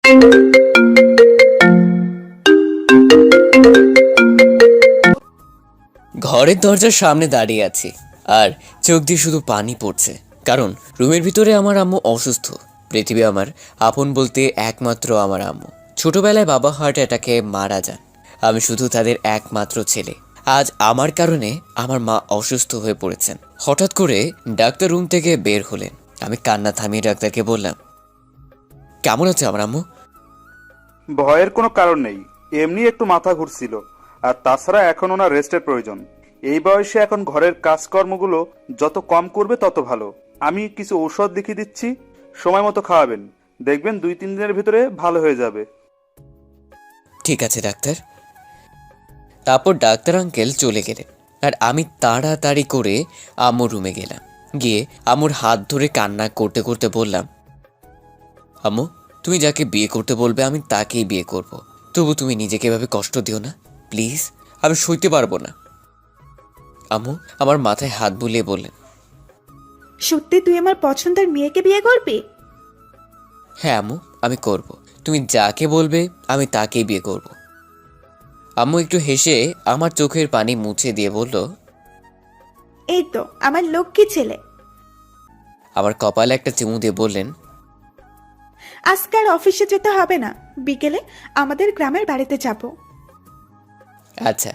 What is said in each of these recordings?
ঘরের দরজার সামনে দাঁড়িয়ে আছি আর চোখ দিয়ে শুধু পানি পড়ছে, কারণ রুমের ভিতরে আমার আম্মু অসুস্থ। পৃথিবী আমার আপন বলতে একমাত্র আমার আম্মু। ছোটবেলায় বাবা হার্ট অ্যাটাকে মারা যান। আমি শুধু তাদের একমাত্র ছেলে। আজ আমার কারণে আমার মা অসুস্থ হয়ে পড়েছেন। হঠাৎ করে ডাক্তার রুম থেকে বের হলেন। আমি কান্না থামিয়ে ডাক্তারকে বললাম, কেমন আছে আমার আম্মু? ভয়ের কোনো কারণ নেই, এমনি একটু মাথা ঘুরছিল। আর তাছাড়া এখন ওনার রেস্টের প্রয়োজন। এই বয়সে এখন ঘরের কাজকর্মগুলো যত কম করবে তত ভালো। আমি কিছু ঔষধ লিখে দিচ্ছি, সময় মতো খাওয়াবেন। দেখবেন 2-3 দিনের ভিতরে ভালো হয়ে যাবে। ঠিক আছে ডাক্তার। তারপর ডাক্তার আঙ্কেল চলে গেলেন আর আমি তাড়াতাড়ি করে আম্মুর রুমে গেলাম। গিয়ে আম্মুর হাত ধরে কান্না করতে করতে বললাম, আম্মু, তুমি যাকে বিয়ে করতে বলবে আমি তাকেই বিয়ে করব। তবু তুমি নিজেকে এভাবে কষ্ট দিও না প্লিজ, আমি সইতে পারবো না। আম্মু আমার মাথায় হাত বুলিয়ে বললেন, সত্যি তুই আমার পছন্দের মেয়েকে বিয়ে করবি? হ্যাঁ আম্মু, আমি করব। তুমি যাকে বলবে আমি তাকেই বিয়ে করব। আম্মু একটু হেসে আমার চোখের পানি মুছে দিয়ে বলল, এই তো আমার লক্ষ্মী ছেলে। আমার কপালে একটা চুমু দিয়ে বললেন, আজকে আর অফিসে যেতে হবে না, বিকেলে আমাদের গ্রামের বাড়িতে যাব। আচ্ছা।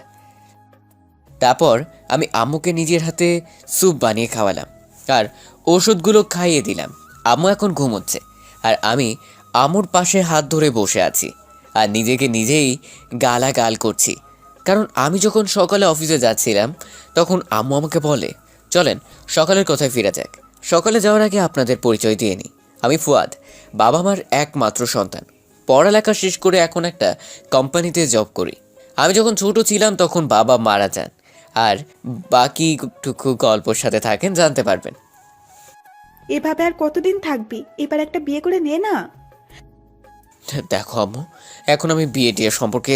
তারপর আমি আম্মুকে নিজের হাতে স্যুপ বানিয়ে খাওয়ালাম আর ওষুধগুলো খাইয়ে দিলাম। আম্মু এখন ঘুমোচ্ছে আর আমি আম্মুর পাশে হাত ধরে বসে আছি আর নিজেকে নিজেই গালাগাল করছি। কারণ আমি যখন সকালে অফিসে যাচ্ছিলাম তখন আম্মু আমাকে বলে, চলেন সকালের কথায় ফিরে যাক। সকালে যাওয়ার আগে আপনাদের পরিচয় দিয়ে নিই। আমি ফুয়াদ, বাবা মার একমাত্র সন্তান। পড়ালেখা শেষ করে এখন একটা কোম্পানিতে জব করি। আমি যখন ছোট ছিলাম তখন বাবা মারা যান, আর বাকিটুকু গল্পর সাথে থাকেন, জানতে পারবেন। এভাবে আর কতদিন থাকবি? এবার একটা বিয়ে করে নে না। দেখো আম্মু, এখন আমি বিয়ে টিয়ে সম্পর্কে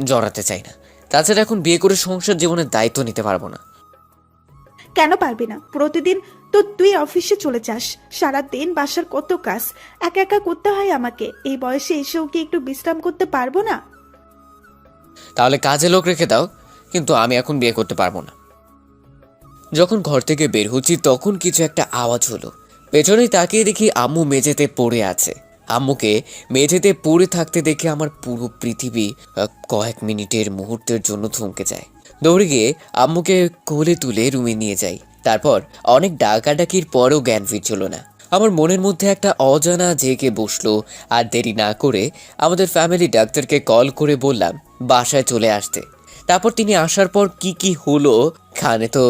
জড়াতে চাই না। তাছাড়া এখন বিয়ে করে সংসার জীবনের দায়িত্ব নিতে পারবো না। কেন পারবি না? প্রতিদিন তো তুই অফিসে চলে যাস, সারা দিন বাসার কত কাজ একা একা করতে হয় আমাকে। এই বয়সে এসেও কি একটু বিশ্রাম করতে পারবো না? তাহলে কাজে লোক রেখে দাও, কিন্তু আমি এখন বিয়ে করতে পারবো না। যখন ঘর থেকে বের হচ্ছি তখন কিছু একটা আওয়াজ হলো। পেছনেই তাকিয়ে দেখি আম্মু মেঝেতে পড়ে আছে। আম্মুকে মেঝেতে পড়ে থাকতে দেখে আমার পুরো পৃথিবী কয়েক মিনিটের মুহূর্তের জন্য থমকে যায়। দৌড়ে গিয়ে আম্মুকে কোলে তুলে রুমে নিয়ে যাই। তারপর অনেক ডাকাডাকির পরও জ্ঞান ফিরছিল না। আমার মনের মধ্যে একটা অজানা জেগে বসলো। আর দেরি না করে আমাদের ফ্যামিলি ডাক্তারকে কল করে বললাম বাসায় চলে আসতে। তারপর তিনি আসার পর কি কি হলো খানে তো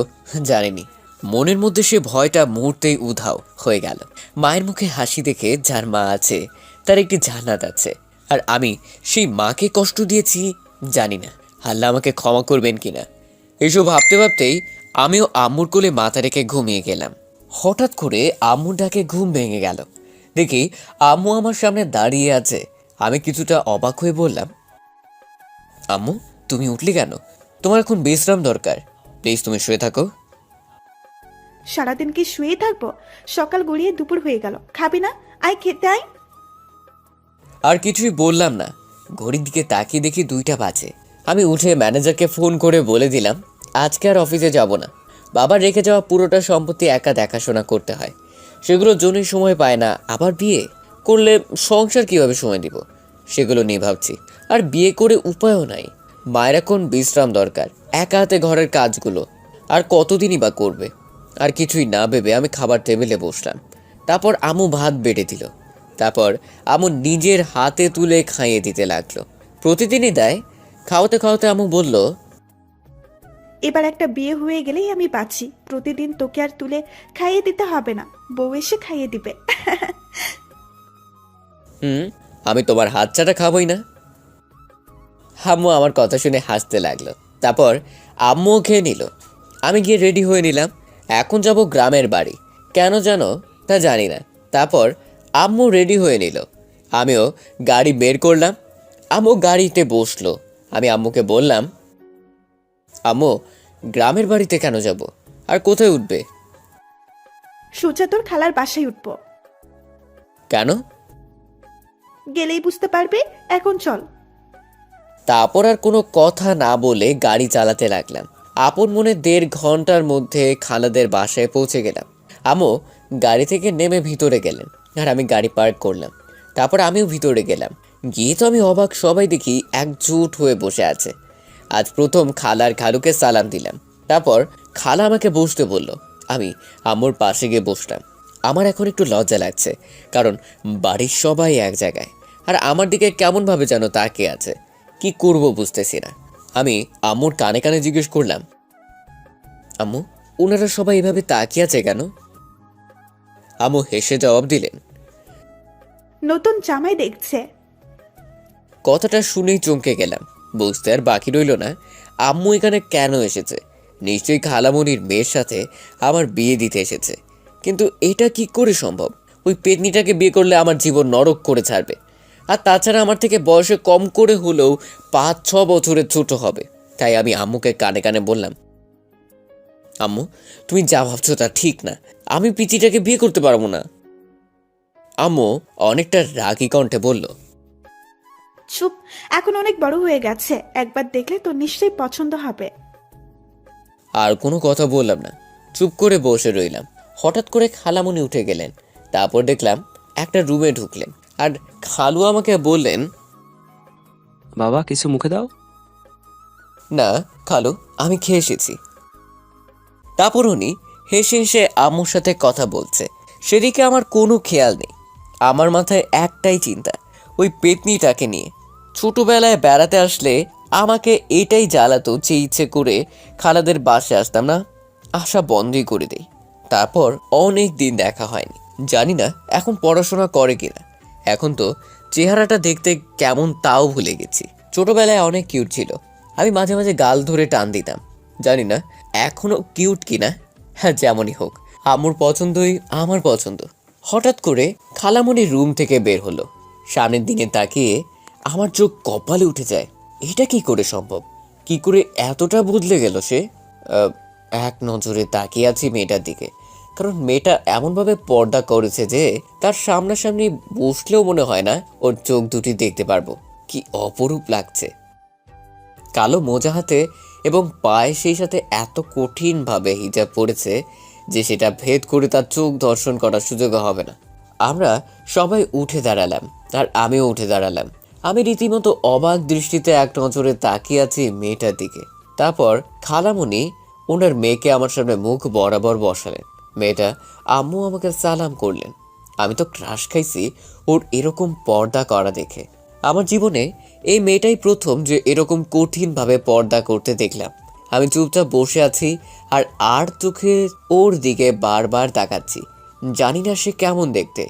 জানেনি। মনের মধ্যে সে ভয়টা মুহূর্তেই উধাও হয়ে গেল। মায়ের মুখে হাসি দেখে যার মা আছে তার একটি জান্নাত আছে, আর আমি সেই মাকে কষ্ট দিয়েছি জানি না আল্লাহ আমাকে ক্ষমা করবেন কিনা। এসব ভাবতে ভাবতেই আমিও আম্মুর কোলে মাথা রেখে ঘুমিয়ে গেলাম। হঠাৎ করে আম্মুর ডাকে ঘুম ভেঙে গেল। দেখি আম্মু আমার সামনে দাঁড়িয়ে আছে। আমি কিছুটা অবাক হয়ে বললাম, আম্মু তুমি উঠলি কেন? তোমার এখন বিশ্রাম দরকার, প্লিজ তুমি শুয়ে থাকো। সারাদিন কি শুয়ে থাকবো? সকাল গড়িয়ে দুপুর হয়ে গেল, খাবি না? আয় খেতে আয়। আর কিছুই বললাম না। ঘড়ির দিকে তাকিয়ে দেখি 2টা বাজে। আমি উঠে ম্যানেজারকে ফোন করে বলে দিলাম আজকে আর অফিসে যাব না। বাবার রেখে যাওয়া পুরোটা সম্পত্তি একা দেখাশোনা করতে হয়, সেগুলোর জন্যই সময় পায় না। আবার বিয়ে করলে সংসার কিভাবে সময় দিব সেগুলো নিয়ে ভাবছি। আর বিয়ে করে উপায়ও নাই। মায়ের এখন বিশ্রাম দরকার, একা হাতে ঘরের কাজগুলো আর কতদিনই বা করবে। আর কিছুই না ভেবে আমি খাবার টেবিলে বসলাম। তারপর আম্মু ভাত বেড়ে দিল। তারপর আম্মু নিজের হাতে তুলে খাইয়ে দিতে লাগলো। প্রতিদিনই দেয়। খাওয়াতে খাওয়াতে আম্মু বলল, এবার একটা বিয়ে হয়ে গেলেই আমি বাঁচি। প্রতিদিন তোকে আর তুলে খাইয়ে দিতে হবে না, বউ এসে খাইয়ে দিবে। আমি তোমার হাত ছাড়া খাবোই না। আম্মু আমার কথা শুনে হাসতে লাগলো। তারপর আম্মুও খেয়ে নিল। আমি গিয়ে রেডি হয়ে নিলাম। এখন যাব গ্রামের বাড়ি, কেন জানো তা জানি না। তারপর আম্মু রেডি হয়ে নিল, আমিও গাড়ি বের করলাম। আম্মু গাড়িতে বসলো। আমি আম্মুকে বললাম, আম্মু গ্রামের বাড়িতে কেন যাব, আর কোথায় উঠবে? সোজা তোর খালার বাসায় উঠবো। কেন? গেলেই বুঝতে পারবে। এখন চল। তারপর আর কোনো কথা না বলে গাড়ি চালাতে লাগলাম। আপন মনে 1.5 ঘন্টার মধ্যে খালাদের বাসায় পৌঁছে গেলাম। আম্মু গাড়ি থেকে নেমে ভিতরে গেলেন আর আমি গাড়ি পার্ক করলাম। তারপর আমিও ভিতরে গেলাম। গিয়ে তো আমি অবাক, সবাই দেখি একজোট হয়ে বসে আছে। আজ প্রথম খালার খালুকে সালাম দিলাম। তারপর খালা আমাকে বসতে বলল। আমি আম্মুর পাশে গিয়ে বসলাম। আমার এখন একটু লজ্জা লাগছে, কারণ বাড়ির সবাই এক জায়গায় আর আমার দিকে কেমনভাবে যেন তাকিয়ে আছে। কি করব বুঝতেছি না। আমি আম্মুর কানে কানে জিজ্ঞেস করলাম, আম্মু ওনারা সবাই এভাবে তাকিয়ে আছে কেন? আম্মু হেসে জবাব দিলেন। নতুন জামাই দেখছে। কথাটা শুনেই চমকে গেলাম। বুঝতে আর বাকি রইল না আম্মু এখানে কেন এসেছে। নিশ্চয়ই খালামণির মেয়ের সাথে আমার বিয়ে দিতে এসেছে। কিন্তু এটা কি করে সম্ভব? ওই পেতনিটাকে বিয়ে করলে আমার জীবন নরক করে ছাড়বে। আর তাছাড়া আমার থেকে বয়সে কম করে হলেও 5-6 বছরের ছোট হবে। তাই আমি আম্মুকে কানে কানে বললাম, আম্মু তুমি যা ভাবছো তা ঠিক না। আমি পিচিটাকে বিয়ে করতে পারবো না। আম্মু অনেকটা রাগী কণ্ঠে বলল, চুপ, এখন অনেক বড় হয়ে গেছে, একবার দেখলে তো নিশ্চয়ই পছন্দ হবে। আর কোনো কথা বললাম না, চুপ করে বসে রইলাম। হঠাৎ করে খালামণি উঠে গেলেন। তারপর দেখলাম একটা রুমে ঢুকলেন আর খালু আমাকে বললেন, বাবা কিছু মুখে দাও। না খালু, আমি খেয়ে এসেছি। তারপর উনি হেসে হেসে আম্মুর সাথে কথা বলছে। সেদিকে আমার কোনো খেয়াল নেই। আমার মাথায় একটাই চিন্তা, ওই পেতনিটাকে নিয়ে। ছোটবেলায় বেড়াতে আসলে আমাকে এটাই জ্বালাতো যে ইচ্ছে করে খালাদের বাসে আসতাম না, আসা বন্ধই করে দেই। তারপর অনেক দিন দেখা হয়নি। জানি না এখন পড়াশোনা করে কিনা। এখন তো চেহারাটা দেখতে কেমন তাও ভুলে গেছি। ছোটবেলায় অনেক কিউট ছিল। আমি মাঝে মাঝে গাল ধরে টান দিতাম। জানি না এখনো কিউট কিনা। হ্যাঁ, যেমনই হোক আম্মুর পছন্দই আমার পছন্দ। হঠাৎ করে খালামণি রুম থেকে বের হলো। সামনের দিকে তাকিয়ে আমার চোখ কপালে উঠে যায়। এটা কি করে সম্ভব? কি করে এতটা বদলে গেল সে? এক নজরে তাকিয়ে আছি মেয়েটার দিকে, কারণ মেয়েটা এমনভাবে পর্দা করেছে যে তার সামনাসামনি বসলেও মনে হয় না ওর চোখ দুটি দেখতে পারবো। কি অপরূপ লাগছে। কালো মোজা হাতে এবং পায়ে সেই সাথে এত কঠিনভাবে হিজাব পড়েছে যে সেটা ভেদ করে তার চোখ দর্শন করার সুযোগ হবে না। আমরা সবাই উঠে দাঁড়ালাম আর আমিও উঠে দাঁড়ালাম। আমি রীতিমতো অবাক দৃষ্টিতে এক নজরে তাকিয়ে আছি মেয়েটার দিকে। তারপর খালামণি ওনার মেয়েকে আমার সামনে মুখ বরাবর বসালেন। মেয়েটা আম্মু আমাকে সালাম করলেন। আমি তো ক্রাশ খাইছি ওর এরকম পর্দা করা দেখে। আমার জীবনে এই মেয়েটাই প্রথম যে এরকম কঠিনভাবে পর্দা করতে দেখলাম। আমি চুপচাপ বসে আছি আর আর চোখে ওর দিকে বারবার তাকাচ্ছি। জানি না সে কেমন দেখতে,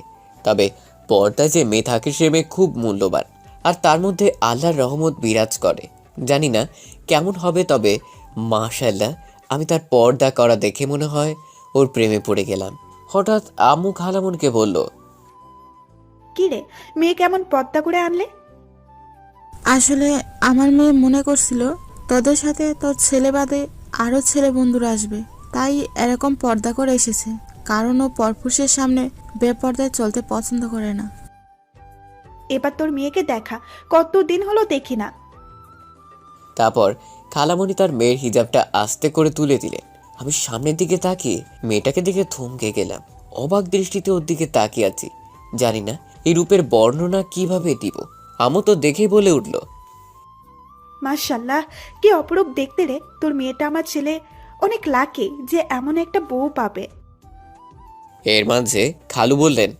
তবে পর্দায় যে মেয়ে থাকে সে মেয়ে খুব মূল্যবান আর তার মধ্যে আল্লাহর রহমত বিরাজ করে। জানি না কেমন হবে, তবে মাশাআল্লাহ আমি তার পর্দা করা দেখে মনে হয় ওর প্রেমে পড়ে গেলাম। হঠাৎ আম্মু খালামুনকে বলল, কি রে, মেয়ে কেমন পর্দা করে আনলে? আসলে আমার মেয়ে মনে করছিল তোদের সাথে তোর ছেলে বাদে আরও ছেলে বন্ধুরা আসবে, তাই এরকম পর্দা করে এসেছে, কারণ ও পরপুরুষের সামনে বেপর্দায় চলতে পছন্দ করে না। এবার তোর মেয়েকে দেখা, কতদিন হলো দেখি না। তারপর খালামণি তার মেয়ের হিজাবটা আস্তে করে তুলে দিলেন। আমি সামনের দিকে তাকিয়ে মেয়েটাকে দেখে থমকে গেলাম। অবাক দৃষ্টিতে ওর দিকে তাকিয়ে আছি। জানি না এই রূপের বর্ণনা কিভাবে দিব। আমু তো দেখেই বলে উঠল, মাশাআল্লাহ, কি অপরূপ দেখতে রে। তোর মেয়েটা আমার ছেলে অনেক লাকি যে এমন একটা বউ পাবে। এর মাঝে খালু বললেন,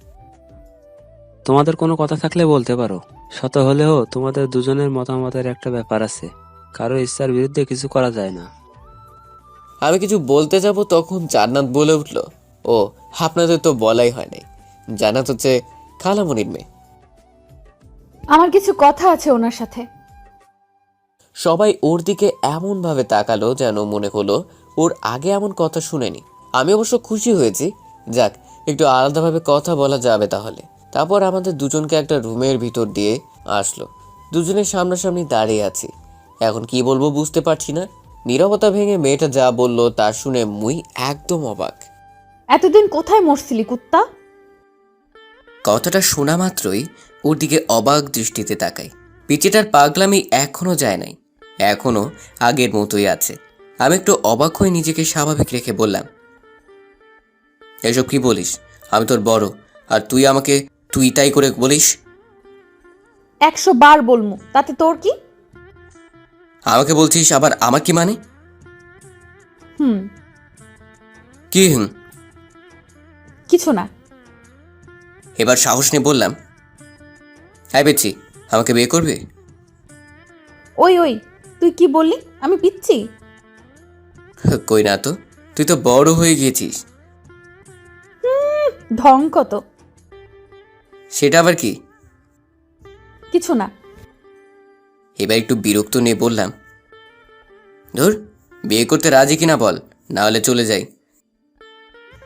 তোমাদের কোনো কথা থাকলে বলতে পারো। শত হলেও তোমাদের দুজনের মতামতের একটা ব্যাপার আছে, কারো ইচ্ছার বিরুদ্ধে কিছু করা যায় না। আমি কিছু বলতে যাব তখন জান্নাত বলে উঠল, ও আপনাদের তো বলাই হয় নাই, জান্নাত হচ্ছে খালামণির মেয়ে। আমার কিছু কথা আছে ওনার সাথে। সবাই ওর দিকে এমন ভাবে তাকালো যেন মনে হলো ওর আগে এমন কথা শুনেনি। আমি অবশ্য খুশি হয়েছি, যাক একটু আলাদাভাবে কথা বলা যাবে তাহলে। তারপর আমাদের দুজনকে একটা রুমের ভিতর দিয়ে আসলো। দুজনের সামনাসামনি দাঁড়িয়ে আছি। এখন কি বলবো বুঝতে পারছি না। নীরবতা ভেঙে মেয়েটা যা বলল তা শুনে মুই একদম অবাক। এতদিন কোথায় মরছিলি কুত্তা? কথাটা শোনা মাত্রই ওর দিকে অবাক দৃষ্টিতে তাকাই। পিচিটার পাগলামি এখনো যায় নাই, এখনো আগের মতোই আছে। আমি একটু অবাক হয়ে নিজেকে স্বাভাবিক রেখে বললাম, এসব কি বলিস? আমি তোর বড়, আর তুই আমাকে তুই তাই করে বলিস? 100 বার বলমু, তাতে তোর কি? আমাকে বলছিস আবার আমার কি মানে? হুম, কি কিছু না। এবার সাহস নিয়ে বললাম, হ্যাঁ পেয়েছি, আমাকে বিয়ে করবে? ওই ওই, তুই কি বললি? আমি পিচ্ছি? কই না তো, তুই তো বড় হয়ে গিয়েছিস। ঢং কত! সেটা আবার কি? কিছু না। এবার একটু বিরক্ত নিয়ে বললাম, ধুর, বিয়ে করতে রাজি কিনা বল, না হলে চলে যাই।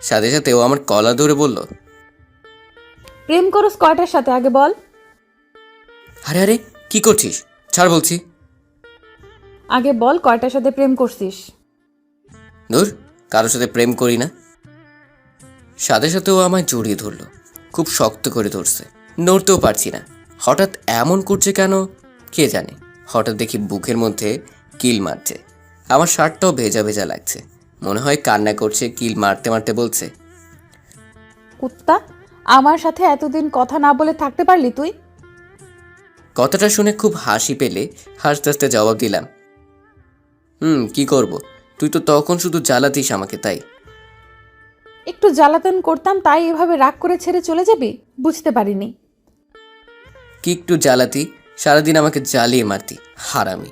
সাথে সাথে ও আমার কলা ধরে বলল, প্রেম করস কয়টার সাথে আগে বল? আরে আরে কি করছিস, ছাড় বলছি। আগে বল কয়টার সাথে প্রেম করছিস? ধুর, কারোর সাথে প্রেম করি না। সাথে সাথে ও আমায় জড়িয়ে ধরলো, খুব শক্ত করে ধরছে, নড়তেও পারছি না। হঠাৎ এমন করছে কেন কে জানে। হঠাৎ দেখি বুকের মধ্যে কিল মারছে, আমার শার্টটাও ভেজা ভেজা লাগছে। মনে হয় কান্না করছে, কিল মারতে মারতে বলছে, কুত্তা, আমার সাথে এতদিন কথা না বলে থাকতে পারলি তুই? কথাটা শুনে খুব হাসি পেলে হাসতে হাসতে জবাব দিলাম, কি করব, তুই তো তখন শুধু জ্বালাতিস আমাকে, তাই। একটু জ্বালাতন করতাম তাই এভাবে রাগ করে ছেড়ে চলে যাবি? বুঝতে পারিনি। কি একটু জ্বালাতি, সারাদিন আমাকে জ্বালিয়ে মারতি, হারামি।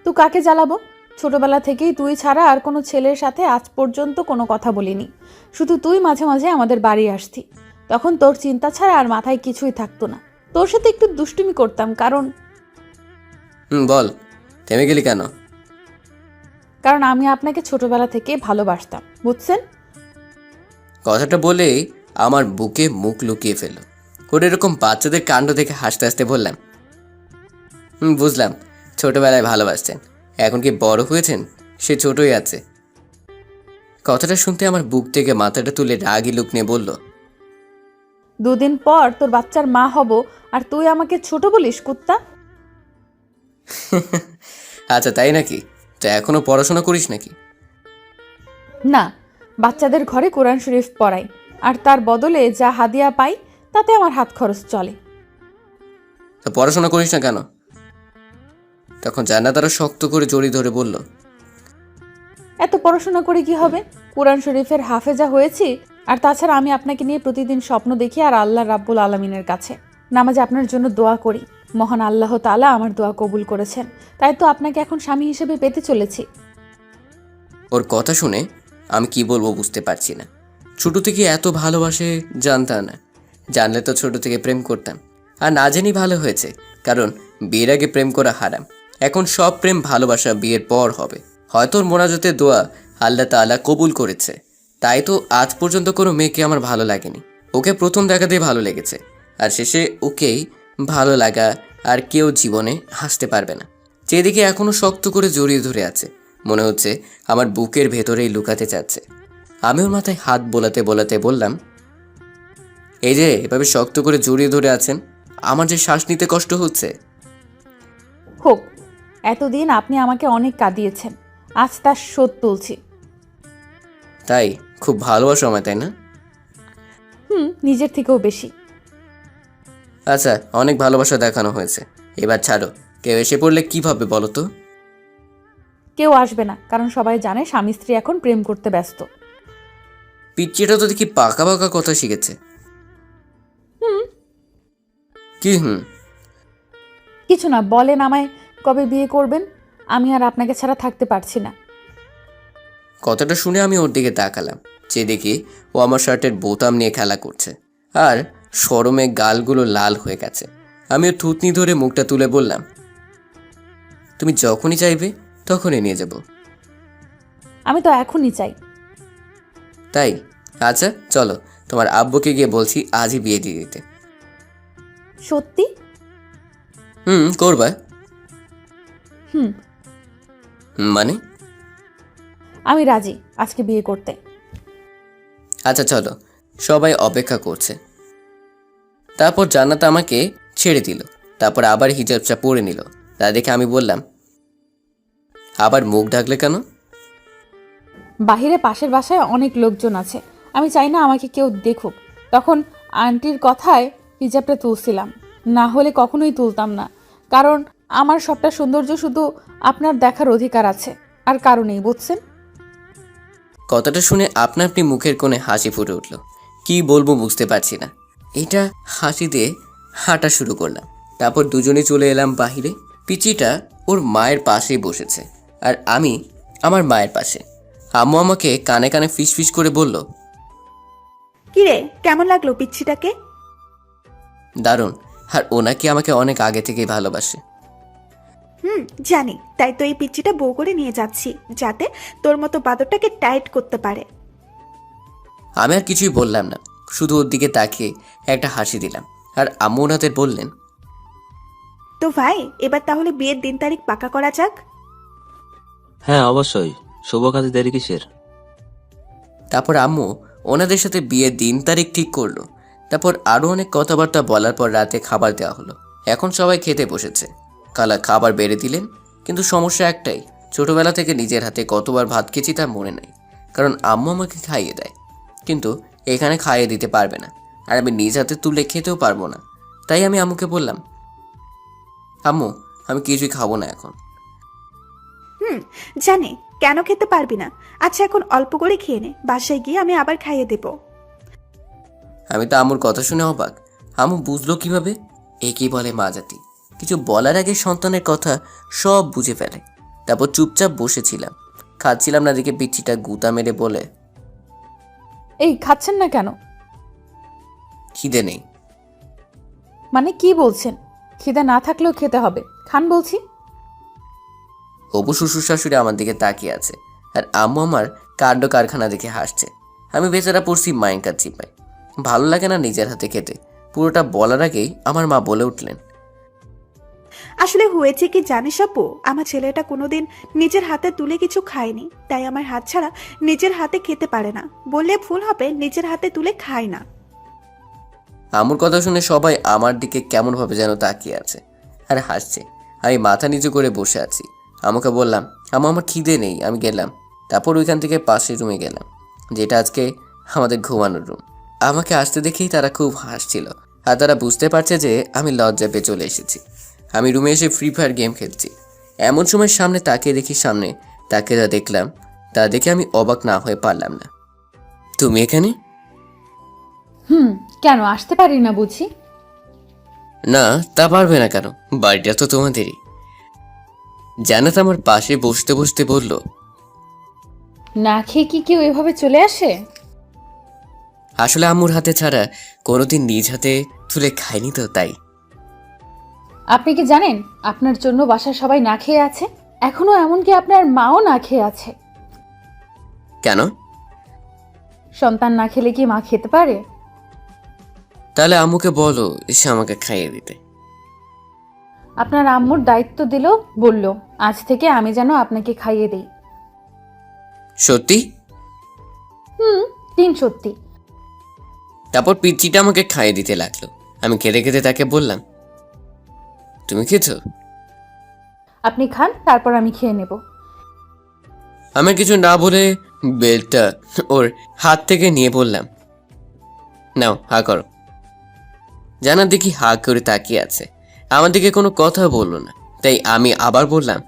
তুই কাকে জ্বালাবো? ছোটবেলা থেকেই তুই ছাড়া আর কোনো ছেলের সাথে আজ পর্যন্ত কোনো কথা বলিনি। শুধু তুই মাঝে মাঝে আমাদের বাড়ি আসতি, তখন তোর চিন্তা ছাড়া আর মাথায় কিছুই থাকতো না। তোর সাথে একটু দুষ্টুমি করতাম, কারণ বল, থেমে গেলি কেন? কারণ আমি আপনাকে ছোটবেলা থেকে ভালোবাসতাম, বুঝছেন? কথাটা বলেই আমার বুকে মুখ লুকিয়ে ফেলল। ওর এরকম বাচ্চাদের কাণ্ড দেখে হাসতে হাসতে বললাম, বুঝলাম, ছোটবেলায় ভালোবাসতেন, এখন কি বড় হয়েছেন, সে ছোটই আছে। কথাটা শুনতে আমার বুক থেকে মাথাটা তুলে রাগি লুক নিয়ে বলল, 2 দিন পর তোর বাচ্চার মা হব, আর তুই আমাকে ছোট বলিস, কুত্তা? আচ্ছা তাই নাকি? তো এখনো পড়াশোনা করিস নাকি? না, বাচ্চাদের ঘরে কোরআন শরীফ পড়াই, আর তার বদলে যা হাদিয়া পাই তাতে আমার হাত খরচ চলে। তো পড়াশোনা করিস না কেন? তখন জান্নাত আরো শক্ত করে জড়িয়ে ধরে বলল, এত পড়াশোনা করে কি হবে? কোরআন শরীফের হাফেজা হয়েছি, আর তাছাড়া আমি আপনাকে নিয়ে প্রতিদিন স্বপ্ন দেখি আর আল্লাহ রাব্বুল আলামিনের কাছে নামাজে আপনার জন্য দোয়া করি। মহান আল্লাহ তাআলা আমার দোয়া কবুল করেছেন, তাই তো আপনাকে এখন স্বামী হিসেবে পেতে চলেছি। ওর কথা শুনে আমি কি বলবো বুঝতে পারছি না। ছোট থেকে এত ভালোবাসে জানতাম না, জানলে তো ছোট থেকে প্রেম করতাম। আর না জানি ভালো হয়েছে, কারণ বিয়ের আগে প্রেম করা হারাম। এখন সব প্রেম ভালোবাসা বিয়ের পর হবে। হয়তো ওর মোনাজাতের দোয়া আল্লাহ তাআলা কবুল করেছে, তাই তো আজ পর্যন্ত কোনো মেয়েকে আমার ভালো লাগেনি। ওকে প্রথম দেখাতেই ভালো লেগেছে, আর শেষে ওকেই ভালো লাগা আর কেউ জীবনে হাসতে পারবে না। যেদিকে এখনো শক্ত করে জড়িয়ে ধরে আছে, মনে হচ্ছে আমার বুকের ভেতরেই লুকাতে চাচ্ছে। আমি ওর মাথায় হাত বোলাতে বোলাতে বললাম, এই যে এভাবে শক্ত করে জড়িয়ে ধরে আছেন, আমার যে শ্বাস নিতে কষ্ট হচ্ছে। হোক, এতদিন আপনি আমাকে অনেক কাঁদিয়েছেন, আজ তার শোধ তুলছি। তাই খুব ভালোবাসো আমায়, তাই না? নিজের থেকেও বেশি। আচ্ছা, অনেক ভালোবাসা দেখানো হয়েছে, এবার ছাড়ো। কেউ এসে পড়লে কি ভাববে বলো তো? কেউ আসবে না, কারণ সবাই জানে স্বামী স্ত্রী এখন প্রেম করতে ব্যস্ত। পিচ্চিটা তো দেখি পাকা পাকা কথা শিখেছে। কি কিছু না, বলেন আমায় কবে বিয়ে করবেন? আমি আর আপনাকে ছাড়া থাকতে পারছি না। কথাটা শুনে আমি ওর দিকে তাকালাম, যে দেখি ও আমার শার্টের বোতাম নিয়ে খেলা করছে, আর শরমে গালগুলো লাল হয়ে গেছে। আমি ওর থুতনি ধরে মুখটা তুলে বললাম, তুমি যখনই চাইবে তখনই নিয়ে যাব। আমি তো এখনই চাই। তাই? আচ্ছা চলো, তোমার আব্বুকে গিয়ে বলছি আজই বিয়ে দিয়ে দিতে। সত্যি? করবা? হুম। মানে? আমি রাজি আজকে বিয়ে করতে। আচ্ছা চলো, সবাই অপেক্ষা করছে। তারপর জান্নাত আমাকে ছেড়ে দিল। তারপর আবার হিজাবটা পরে নিল। তা দেখে আমি বললাম, আবার মুখ ঢাকলে কেন? বাহিরে পাশের বাসায় অনেক লোকজন আছে, আমি চাই না আমাকে কেউ দেখুক। তখন আন্টির কথায় হিজাবটা তুলছিলাম, না হলে কখনোই তুলতাম না। কারণ আমার সবটা সৌন্দর্য শুধু আপনার দেখার অধিকার আছে, আর কারণেই বুঝছেন। কথাটা শুনে আপনা আপনি মুখের কোণে হাসি ফুটে উঠল। কি বলবো বুঝতে পারছি না। এটা হাসি দিয়ে হাঁটা শুরু করলাম। তারপর দুজনে চলে এলাম বাহিরে। পিচিটা ওর মায়ের পাশেই বসেছে, আর আমি আমার মায়ের পাশে। আম্মু আমাকে কানে কানে ফিসফিস করে বলল, কিরে, কেমন লাগলো পিচ্ছিটাকে? দারুণ। আর ও নাকি আমাকে অনেক আগে থেকেই ভালোবাসে। জানি, তাই তো এই পিচ্ছিটা বউ করে নিয়ে যাচ্ছি, যাতে তোর মতো বাদরটাকে টাইট করতে পারে। আমি আর কিছুই বললাম না, শুধু ওর দিকে তাকিয়ে একটা হাসি দিলাম। আর আম্মু ওনাদের বললেন, তো ভাই, এবার তাহলে বিয়ের দিন তারিখ পাকা করা যাক। হ্যাঁ অবশ্যই, শুভ কাজে দেরি কিসের? তারপর আম্মু ওনাদের সাথে বিয়ের দিন তারিখ ঠিক করলো। তারপর আরও অনেক কথাবার্তা বলার পর রাতে খাবার দেওয়া হলো। এখন সবাই খেতে বসেছে। কালা খাবার বেড়ে দিলেন, কিন্তু সমস্যা একটাই, ছোটবেলা থেকে নিজের হাতে কতবার ভাত খেয়েছি তা মনে নেই। কারণ আম্মু আমাকে খাইয়ে দেয়, কিন্তু এখানে খাইয়ে দিতে পারবে না, আর আমি নিজ হাতে তুলে খেতেও পারবো না। তাই আমি আম্মুকে বললাম, আম্মু আমি কিছুই খাবো না এখন। জানি কেন খেতে পারবি না। আচ্ছা, এখন অল্প করে খেয়ে নে, বাসায় গিয়ে আমি আবার খাইয়ে দেব। আমি তো আম্মুর কথা শুনে অবাক। আম্মু বুঝলো কিভাবে? একেই বলে মা জাতি। কিছু বলার আগে সন্তানের কথা সব বুঝে ফেলে। তারপর চুপচাপ বসেছিলাম, খাচ্ছিলাম না দেখে পিচ্ছিটা গুতা মেরে বলে, এই খাচ্ছেন না কেন? খিদে নেই। মানে কি বলছেন? খিদে না থাকলেও খেতে হবে, খান বলছি। অপু শ্বশুর শাশুড়ি আমার দিকে তাকিয়ে আছে, আর আম্মু আমার কাণ্ড কারখানা দেখে হাসছে। আমি বেচারা পড়ছি মাইনকার চিপায়। ভালো লাগে না নিজের হাতে খেতে। পুরোটা বলার আগেই আমার মা বলে উঠলেন, আসলে হয়েছে কি জানিস আপু, আমার ছেলেটা কোনোদিন নিজের হাতে তুলে কিছু খায়নি, তাই আমার হাত ছাড়া নিজের হাতে খেতে পারে না। বললে ভুল হবে, নিজের হাতে তুলে খায় না। আম্মুর কথা শুনে সবাই আমার দিকে কেমনভাবে যেন তাকিয়ে আছে আর হাসছে। আমি মাথা নিচু করে বসে আছি। আমাকে বললাম, আম্মু আমার খিদে নেই, আমি গেলাম। তারপর ওইখান থেকে পাশের রুমে গেলাম, যেটা আজকে আমাদের ঘুমানোর রুম। আমাকে আসতে দেখেই তারা খুব হাসছিল, আর তারা বুঝতে পারছে যে আমি লজ্জা পেয়ে চলে এসেছি। আমি রুমে এসে ফ্রি ফায়ার গেম খেলছি। এমন সময় সামনে তাকিয়ে দেখি, সামনে তাকে যা দেখলাম তা দেখে আমি অবাক না হয়ে পারলাম না। তুমি এখানে? কেন আসতে পারি না বুঝি? না, তা পারবে না কেন, বাড়িটা তো তোমাদেরই। জান্নাত আমার পাশে বসতে বসতে বলল, না খেয়ে কি কেউ এভাবে চলে আসে? আসলে আম্মুর হাতে ছাড়া কোনোদিন নিজ হাতে তুলে খাইনি তো, তাই। আপনি কি জানেন আপনার জন্য বাসার সবাই না খেয়ে আছে? এখনো এমনকি আপনার মাও না খেয়ে আছে। কেন? সন্তান না খেলে কি মা খেতে পারে? তাহলে আম্মুকে বলো এসে আমাকে খাইয়ে দিতে। আপনার আম্মুর দায়িত্ব দিল, বলল আজ থেকে আমি যেন আপনাকে খাইয়ে দেই। সত্যি? দিন সত্যি। তারপর পিচ্চিটা আমাকে খাইয়ে দিতে লাগলো। আমি খেতে খেতে তাকে বললাম, তুমি খেয়েছো? আপনি খান, তারপর আমি খেয়ে নেব। আমি কিছু না বলে বেলটা ওর হাত থেকে নিয়ে বললাম, নাও হা করো। জানা দেখি হা করে তাকিয়ে আছে, আমার দিকে কোনো কথা বললো না। তাই আমি আবার বললাম,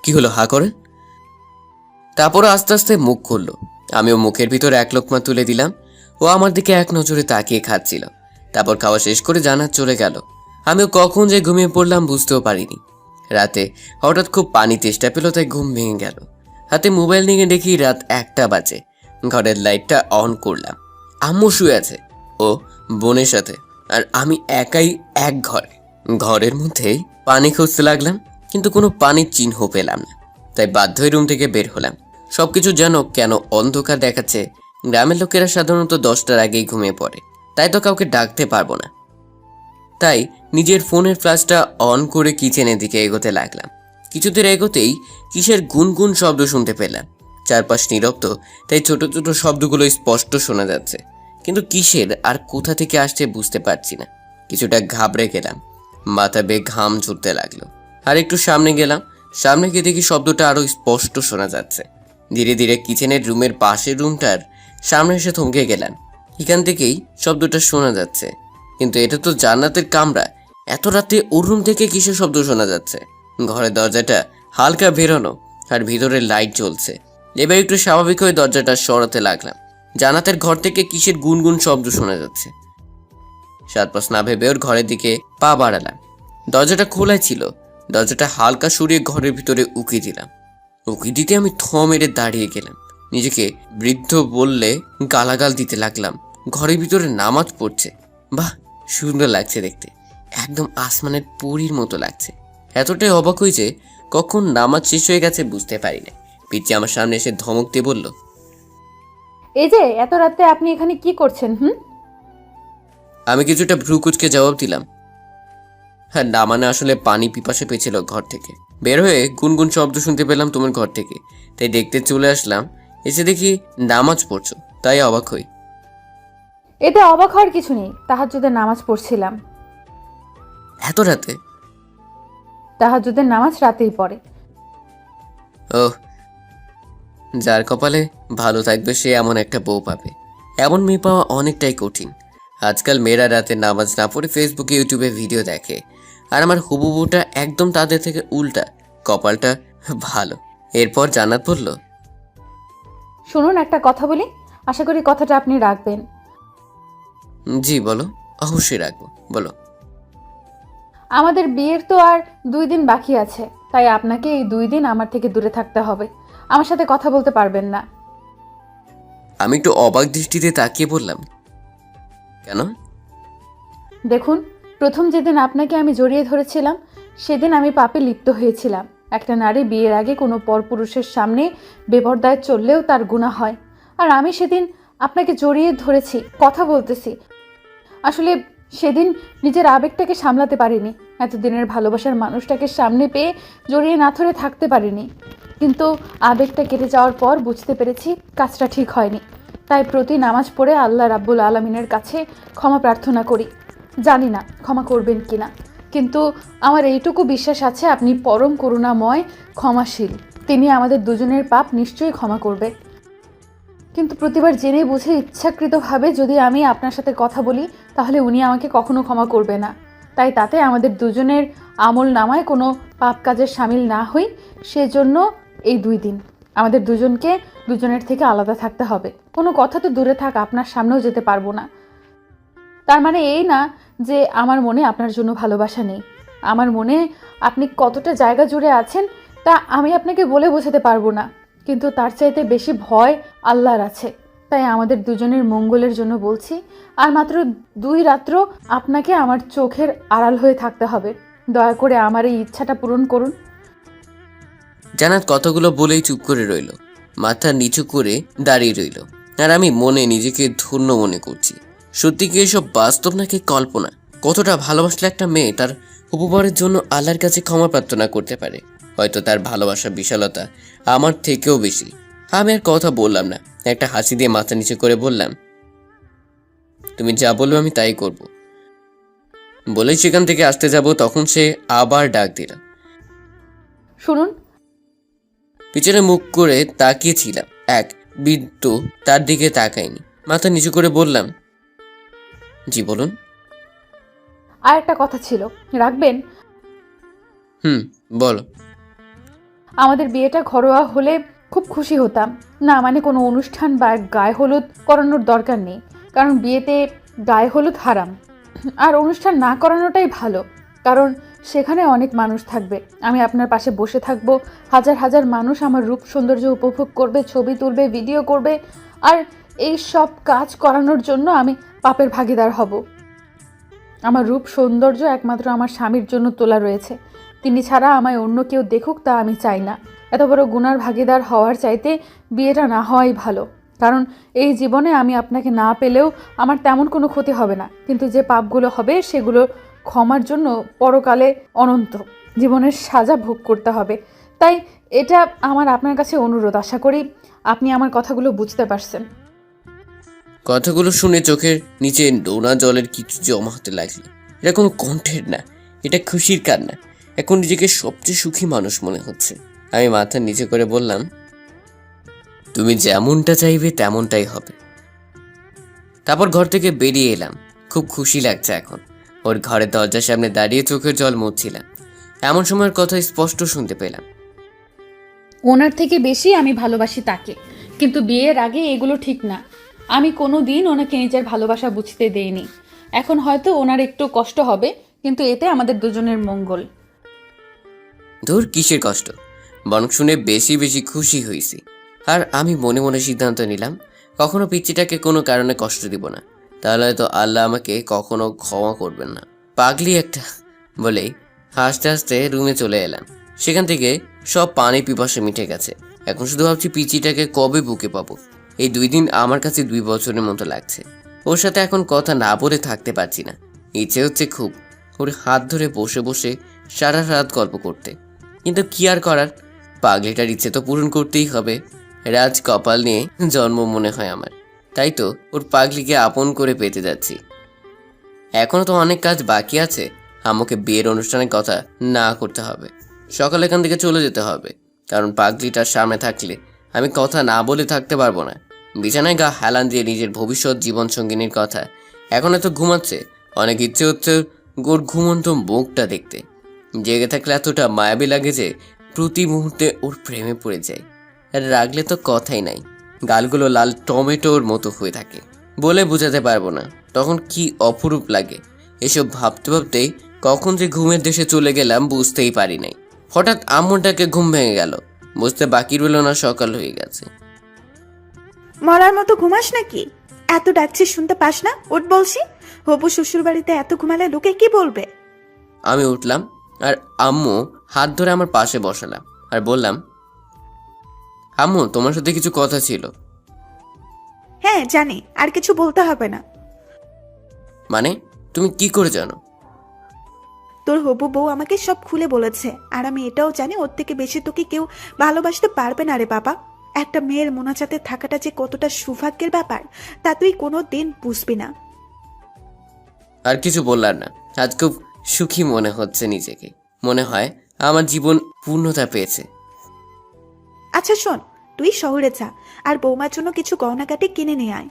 কি হলো, হা করেন। তারপর আস্তে আস্তে মুখ খুললো। আমিও মুখের ভিতর এক লোকমা তুলে দিলাম। ও আমার দিকে এক নজরে তাকিয়ে খাচ্ছিল। তারপর খাওয়া শেষ করে জান্নাত চলে গেল। আমিও কখন যে ঘুমিয়ে পড়লাম বুঝতেও পারিনি। রাতে হঠাৎ খুব পানি তেষ্টা পেল, তাই ঘুম ভেঙে গেল। হাতে মোবাইল নিয়ে দেখি রাত 1টা বাজে। ঘরের লাইটটা অন করলাম। আম্মু শুয়ে আছে ও বোনের সাথে, আর আমি একাই এক ঘরে। ঘরের মধ্যেই পানি খুঁজতে লাগলাম, কিন্তু কোনো পানির চিহ্ন পেলাম না। তাই বাধ্য হয়ে রুম থেকে বের হলাম। সবকিছু যেন কেন অন্ধকার দেখাচ্ছে। গ্রামের লোকেরা সাধারণত 10টার আগেই ঘুমিয়ে পড়ে, তাই তো কাউকে ডাকতে পারবো না। তাই নিজের ফোনের ফ্ল্যাশটা অন করে কিচেনের দিকে এগোতে লাগলাম। কিছুদূর এগোতেই কিসের গুনগুন শব্দ শুনতে পেলাম। চারপাশ নীরব তো, তাই ছোট ছোট শব্দগুলো স্পষ্ট শোনা যাচ্ছে। কিন্তু কিসের আর কোথা থেকে আসছে বুঝতে পারছি না। কিছুটা ঘাবড়ে গেলাম, মাথা বেয়ে ঘাম ঝরতে লাগলো। আর একটু সামনে গেলাম, সামনে গিয়ে দেখি শব্দটা আরো স্পষ্ট শোনা যাচ্ছে। ধীরে ধীরে কিচেনের রুমের পাশের রুমটার সামনে এসে থমকে গেলাম। এখান থেকেই শব্দটা শোনা যাচ্ছে, কিন্তু এটা তো জান্নাতের কামরা, এত রাতে ওর রুম থেকে কিসের শব্দ শোনা যাচ্ছে? ঘরের দরজাটা হালকা বেরোনো আর ভিতরে লাইট জ্বলছে। এবার একটু স্বাভাবিক হয়ে দরজাটা সরাতে লাগলাম। জান্নাতের ঘর থেকে কিসের গুনগুন শব্দ শোনা যাচ্ছে। সাত পাঁচ না ভেবে ওর ঘরের দিকে পা বাড়ালাম। দরজাটা খোলাই ছিল। দরজাটা হালকা সরিয়ে ঘরের ভিতরে উকি দিলাম। উকি দিতে আমি থ মেরে দাঁড়িয়ে গেলাম। নিজেকে বৃদ্ধ বললে গালাগাল দিতে লাগলাম। ঘরের ভিতরে নামাজ পড়ছে। বাহ, সুন্দর লাগছে দেখতে, একদম আসমানের পরীর মতো লাগছে। এতটাই অবাক হই যে কখন নামাজ শেষ হয়ে গেছে বুঝতে পারি না। পিচ্চি আমার সামনে এসে ধমক দিয়ে বলল, এই যে এত রাতে আপনি এখানে কি করছেন? আমি কিছুটা ভ্রু কুচকে জবাব দিলাম, হ্যাঁ না মানে আসলে পানি পিপাসে পেয়েছিল ঘর থেকে। বের হয়ে গুনগুন শব্দ শুনতে পেলাম তোমার ঘর থেকে, তাই দেখতে চলে আসলাম। এসে দেখি নামাজ পড়ছো, তাই অবাক হই। এতে অবাক হওয়ার কিছু নেই, তাহাজ্জুদের নামাজ পড়ছিলাম। এত রাতে? তাহাজ্জুদের নামাজ রাতেই পড়ে। ওহ, যার কপালে ভালো থাকবে সে এমন একটা বউ পাবে। এমন মেয়ে পাওয়া অনেকটাই কঠিন। আজকাল মেয়েরা রাতে নামাজ না পড়ে ফেসবুকে ইউটিউবে ভিডিও দেখে, আর আমার হুবু বউটা একদম তাদের থেকে উল্টা, কপালটা ভালো। এরপর জান্নাত বলল, শুনুন, একটা কথা বলি, আশা করি কথাটা আপনি রাখবেন। জি বলো। অবশ্যই রাখবো, বলো। আমাদের বিয়ের তো আর 2 দিন বাকি আছে, তাই আপনাকে এই 2 দিন আমার থেকে দূরে থাকতে হবে। আমার সাথে কথা বলতে পারবেন না। আমি একটু অবাক দৃষ্টিতে তাকিয়ে বললাম, কেন? দেখুন, প্রথম যেদিন আপনাকে আমি জড়িয়ে ধরেছিলাম সেদিন আমি পাপে লিপ্ত হয়েছিলাম। একটা নারী বিয়ের আগে কোনো পরপুরুষের সামনে বেপরদায় চললেও তার গুনাহ হয়। আর আমি সেদিন আপনাকে জড়িয়ে ধরেছি, কথা বলতেছি। আসলে সেদিন নিজের আবেগটাকে সামলাতে পারিনি, এতদিনের ভালোবাসার মানুষটাকে সামনে পেয়ে জড়িয়ে না ধরে থাকতে পারিনি। কিন্তু আবেগটা কেটে যাওয়ার পর বুঝতে পেরেছি কাজটা ঠিক হয়নি। তাই প্রতি নামাজ পড়ে আল্লাহ রাব্বুল আলামিনের কাছে ক্ষমা প্রার্থনা করি। জানি না ক্ষমা করবেন কিনা, কিন্তু আমার এইটুকু বিশ্বাস আছে আপনি পরম করুণাময়, ক্ষমাশীল। তিনি আমাদের দুজনের পাপ নিশ্চয়ই ক্ষমা করবে। কিন্তু প্রতিবার জেনে বুঝে ইচ্ছাকৃতভাবে যদি আমি আপনার সাথে কথা বলি তাহলে উনি আমাকে কখনো ক্ষমা করবে না। তাই তাতে আমাদের দুজনের আমল নামায় কোনো পাপ কাজের সামিল না হই, সেজন্য এই 2 দিন আমাদের দুজনকে দুজনের থেকে আলাদা থাকতে হবে। কোনো কথা তো দূরে থাক, আপনার সামনেও যেতে পারবো না। তার মানে এই না যে আমার মনে আপনার জন্য ভালোবাসা নেই। আমার মনে আপনি কতটা জায়গা জুড়ে আছেন তা আমি আপনাকে বলে বোঝাতে পারবো না, কিন্তু তার চাইতে বেশি ভয় আল্লাহর আছে। তাই আমাদের দুজনের মঙ্গলের জন্য বলছি, আর মাত্র 2 রাত্র আপনাকে আমার চোখের আড়াল হয়ে থাকতে হবে। দয়া করে আমার এই ইচ্ছাটা পূরণ করুন। জান্নাত কতগুলো বলেই চুপ করে রইল, মাথা নিচু করে দাঁড়িয়ে রইল। আর আমি মনে নিজেকে ধন্য মনে করছি। সত্যি কি এসব বাস্তব নাকি কল্পনা? কতটা ভালোবাসলে একটা মেয়ে তার উপবরের জন্য আল্লাহর কাছে ক্ষমা প্রার্থনা করতে পারে? হয়তো তার ভালোবাসার বিশালতা আমার থেকেও বেশি। আমি আর কথা বললাম না, একটা হাসি দিয়ে মাথা নিচু করে বললাম, তুমি যা বলবে আমি তাই করব। বলেই সেখান থেকে আসতে যাব, তখন সে আবার ডাক দিল। শুনুন, পিছনে মুখ করে তাকিয়েছিলাম, এক বৃদ্ধ তার দিকে তাকায়নি। মাথা নিচু করে বললাম, জি বলুন। আর একটা কথা ছিল, রাখবেন? বলো। আমাদের বিয়েটা ঘরোয়া হলে খুব খুশি হতাম। না মানে কোনো অনুষ্ঠান বা গায়ে হলুদ করানোর দরকার নেই, কারণ বিয়েতে গায়ে হলুদ হারাম। আর অনুষ্ঠান না করানোটাই ভালো, কারণ সেখানে অনেক মানুষ থাকবে। আমি আপনার পাশে বসে থাকবো, হাজার হাজার মানুষ আমার রূপ সৌন্দর্য উপভোগ করবে, ছবি তুলবে, ভিডিও করবে। আর এই সব কাজ করানোর জন্য আমি পাপের ভাগিদার হব। আমার রূপ সৌন্দর্য একমাত্র আমার স্বামীর জন্য তোলা রয়েছে। তিনি ছাড়া আমায় অন্য কেউ দেখুক তা আমি চাই না। এত বড় গুনার ভাগিদার হওয়ার চাইতে বিয়েটা না হওয়াই ভালো, কারণ এই জীবনে আমি আপনাকে না পেলেও আমার তেমন কোনো ক্ষতি হবে না, কিন্তু যে পাপগুলো হবে সেগুলো ক্ষমার জন্য পরকালে অনন্ত জীবনের সাজা ভোগ করতে হবে। তাই এটা আমার আপনার কাছে অনুরোধ। আশা করি আপনি আমার কথাগুলো বুঝতে পারছেন। কথাগুলো শুনে চোখের নিচে নোনা জলের কিছু জমা হতে লাগলো। এটা কোনো কণ্ঠের না, এটা খুশির কান্না। এখন নিজেকে সবচেয়ে সুখী মানুষ মনে হচ্ছে। আমি মাথা নিচে করে বললাম, তুমি যেমনটা চাইবে তেমনটাই হবে। তারপর ঘর থেকে বেরিয়ে এলাম। খুব খুশি লাগছে এখন। ওর ঘরের দরজার সামনে দাঁড়িয়ে চোখের জল মুছছিলাম। এমন সময়ের কথা স্পষ্ট শুনতে পেলাম। ওনার থেকে বেশি আমি ভালোবাসি তাকে, কিন্তু বিয়ের আগে এগুলো ঠিক না। আমি কোনো দিন ওনাকে নিজের ভালোবাসা বুঝতে দেইনি। এখন হয়তো ওনার একটু কষ্ট হবে, কিন্তু এতে আমাদের দুজনের মঙ্গল। ধুর, কিসের কষ্ট, বরং শুনে বেশি বেশি খুশি হয়েছি। আর আমি মনে মনে সিদ্ধান্ত নিলাম, কখনো পিচ্চিটাকে কোনো কারণে কষ্ট দিব না, তাহলে হয়তো আল্লাহ আমাকে কখনো ক্ষমা করবেন না। পাগলি একটা বলেই হাসতে হাসতে রুমে চলে এলাম। সেখান থেকে সব পানি পিপাসা মিটে গেছে। এখন শুধু ভাবছি পিচ্চিটাকে কবে বুকে পাবো। এই 2 দিন আমার কাছে 2 বছরের মতো লাগছে। ওর সাথে এখন কথা না বলে থাকতে পারছি না। ইচ্ছে হচ্ছে খুব ওর হাত ধরে বসে বসে সারা রাত গল্প করতে, কিন্তু কি আর করার, পাগলিটার ইচ্ছে তো পূরণ করতেই হবে। রাজ কপাল নিয়ে জন্ম মনে হয় আমার, তাই তো ওর পাগলিকে আপন করে পেতে যাচ্ছি। এখনো তো অনেক কাজ বাকি আছে। আমাকে বিয়ের অনুষ্ঠানের কথা না করতে হবে, সকালে এখান থেকে চলে যেতে হবে, কারণ পাগলিটার সামনে থাকলে আমি কথা না বলে থাকতে পারবো না। বিছানায় গা হেলান দিয়ে নিজের ভবিষ্যৎ জীবন সঙ্গিনীর কথা এখন এত ঘুমাচ্ছে, অনেক ইচ্ছে হচ্ছে গোর ঘুমন্ত মুখটা দেখতে। জেগে থাকলে এতটা মায়াবী লাগে যে প্রতি মুহূর্তে ওর প্রেমে পড়ে যায়। আর রাগলে তো কথাই নাই, গালগুলো লাল টমেটোর মতো হয়ে থাকে, বলে বোঝাতে পারবো না তখন কি অপরূপ লাগে। এসব ভাবতে ভাবতেই কখন যে ঘুমের দেশে চলে গেলাম বুঝতেই পারি নাই। হঠাৎ আম্মুটাকে ঘুম ভেঙে গেল, বুঝতে বাকি রইল না সকাল হয়ে গেছে। মরার মতো ঘুমাস নাকি? এত ডাকছি শুনতে পাস না? উঠ বলছি। হবু শ্বশুর বাড়িতে এত ঘুমালে লোকে কি বলবে? আমি উঠলাম আর আম্মু হাত ধরে আমার পাশে বসালাম আর বললাম, আম্মু তোমার সাথে কিছু কথা ছিল। হ্যাঁ জানি, আর কিছু বলতে হবে না। মানে তুমি কি করে জানো? তোর হবু বউ আমাকে সব খুলে বলেছে, আর আমি এটাও জানি ওর থেকে বেশি তোকে কেউ ভালোবাসতে পারবে না রে বাবা। একটা মেয়ের মোনাজাতে থাকাটা যে কতটা সৌভাগ্যের ব্যাপার তা তুই কোনো দিন বুঝবি না। আর কিছু বললাম না। আজ খুব সুখী মনে হচ্ছে নিজেকে, মনে হয় আমার জীবন পূর্ণতা পেয়েছে। আচ্ছা শোন, তুই শহরে যা আর বৌমার জন্য কিছু গয়নাগাটি কিনে নিয়ে আয়।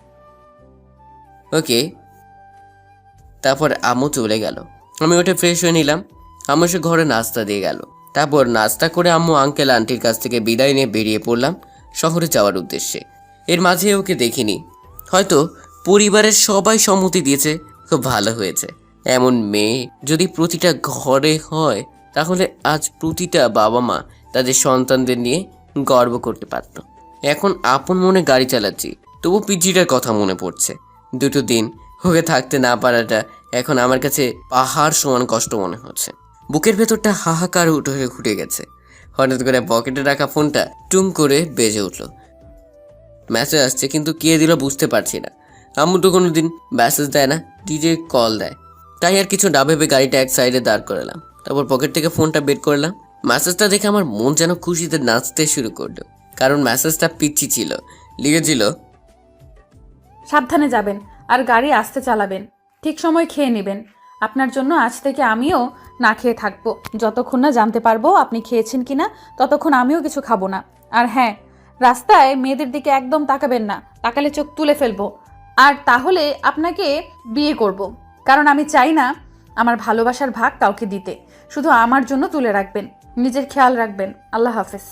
ওকে। তারপর আম্মু চলে গেল। আমি উঠে ফ্রেশ হয়ে নিলাম। আম্মু এসে ঘরে নাস্তা দিয়ে গেল। তারপর নাস্তা করে আম্মু আঙ্কেল আন্টির কাছ থেকে বিদায় নিয়ে বেরিয়ে পড়লাম শহরে যাওয়ার উদ্দেশ্যে। এর মাঝে ওকে দেখিনি, হয়তো পরিবারের সবাই সম্মতি দিয়েছে, খুব ভালো হয়েছে। এমন মেয়ে যদি প্রতিটা ঘরে হয় তাহলে আজ প্রতিটা বাবা মা তাদের সন্তানদের নিয়ে গর্ব করতে পারত। এখন আপন মনে গাড়ি চালাচ্ছি, তবু পিজিটার কথা মনে পড়ছে। 2 দিন ওকে থাকতে না পারাটা এখন আমার কাছে পাহাড় সমান কষ্ট মনে হচ্ছে। বুকের ভেতরটা হাহাকার উঠে গেছে। হঠাৎ করে পকেটে রাখা ফোনটা টুং করে বেজে উঠল। মেসেজ আসছে, কিন্তু কে দিল বুঝতে পারছি না। আম্মু তো কোনোদিন মেসেজ দেয় না, ডিজে কল দেয়। তাই আর কিছু না ভেবে গাড়িটা এক সাইডে দাঁড় করালাম। তারপর পকেট থেকে ফোনটা বের করলাম। মেসেজটা দেখে আমার মন যেন খুশিতে নাচতে শুরু করলো, কারণ মেসেজটা পিচ্ছি ছিল। লিখেছিল, সাবধানে যাবেন আর গাড়ি আস্তে চালাবেন, ঠিক সময় খেয়ে নেবেন। আপনার জন্য আজ থেকে আমিও না খেয়ে থাকবো। যতক্ষণ না জানতে পারবো আপনি খেয়েছেন কিনা ততক্ষণ আমিও কিছু খাবো না। আর হ্যাঁ, রাস্তায় মেয়েদের দিকে একদম তাকাবেন না, তাকালে চোখ তুলে ফেলবো। আর তাহলে আপনাকে বিয়ে করব, কারণ আমি চাই না আমার ভালোবাসার ভাগ কাউকে দিতে। শুধু আমার জন্য তুলে রাখবেন। নিজের খেয়াল রাখবেন। আল্লাহ হাফেজ।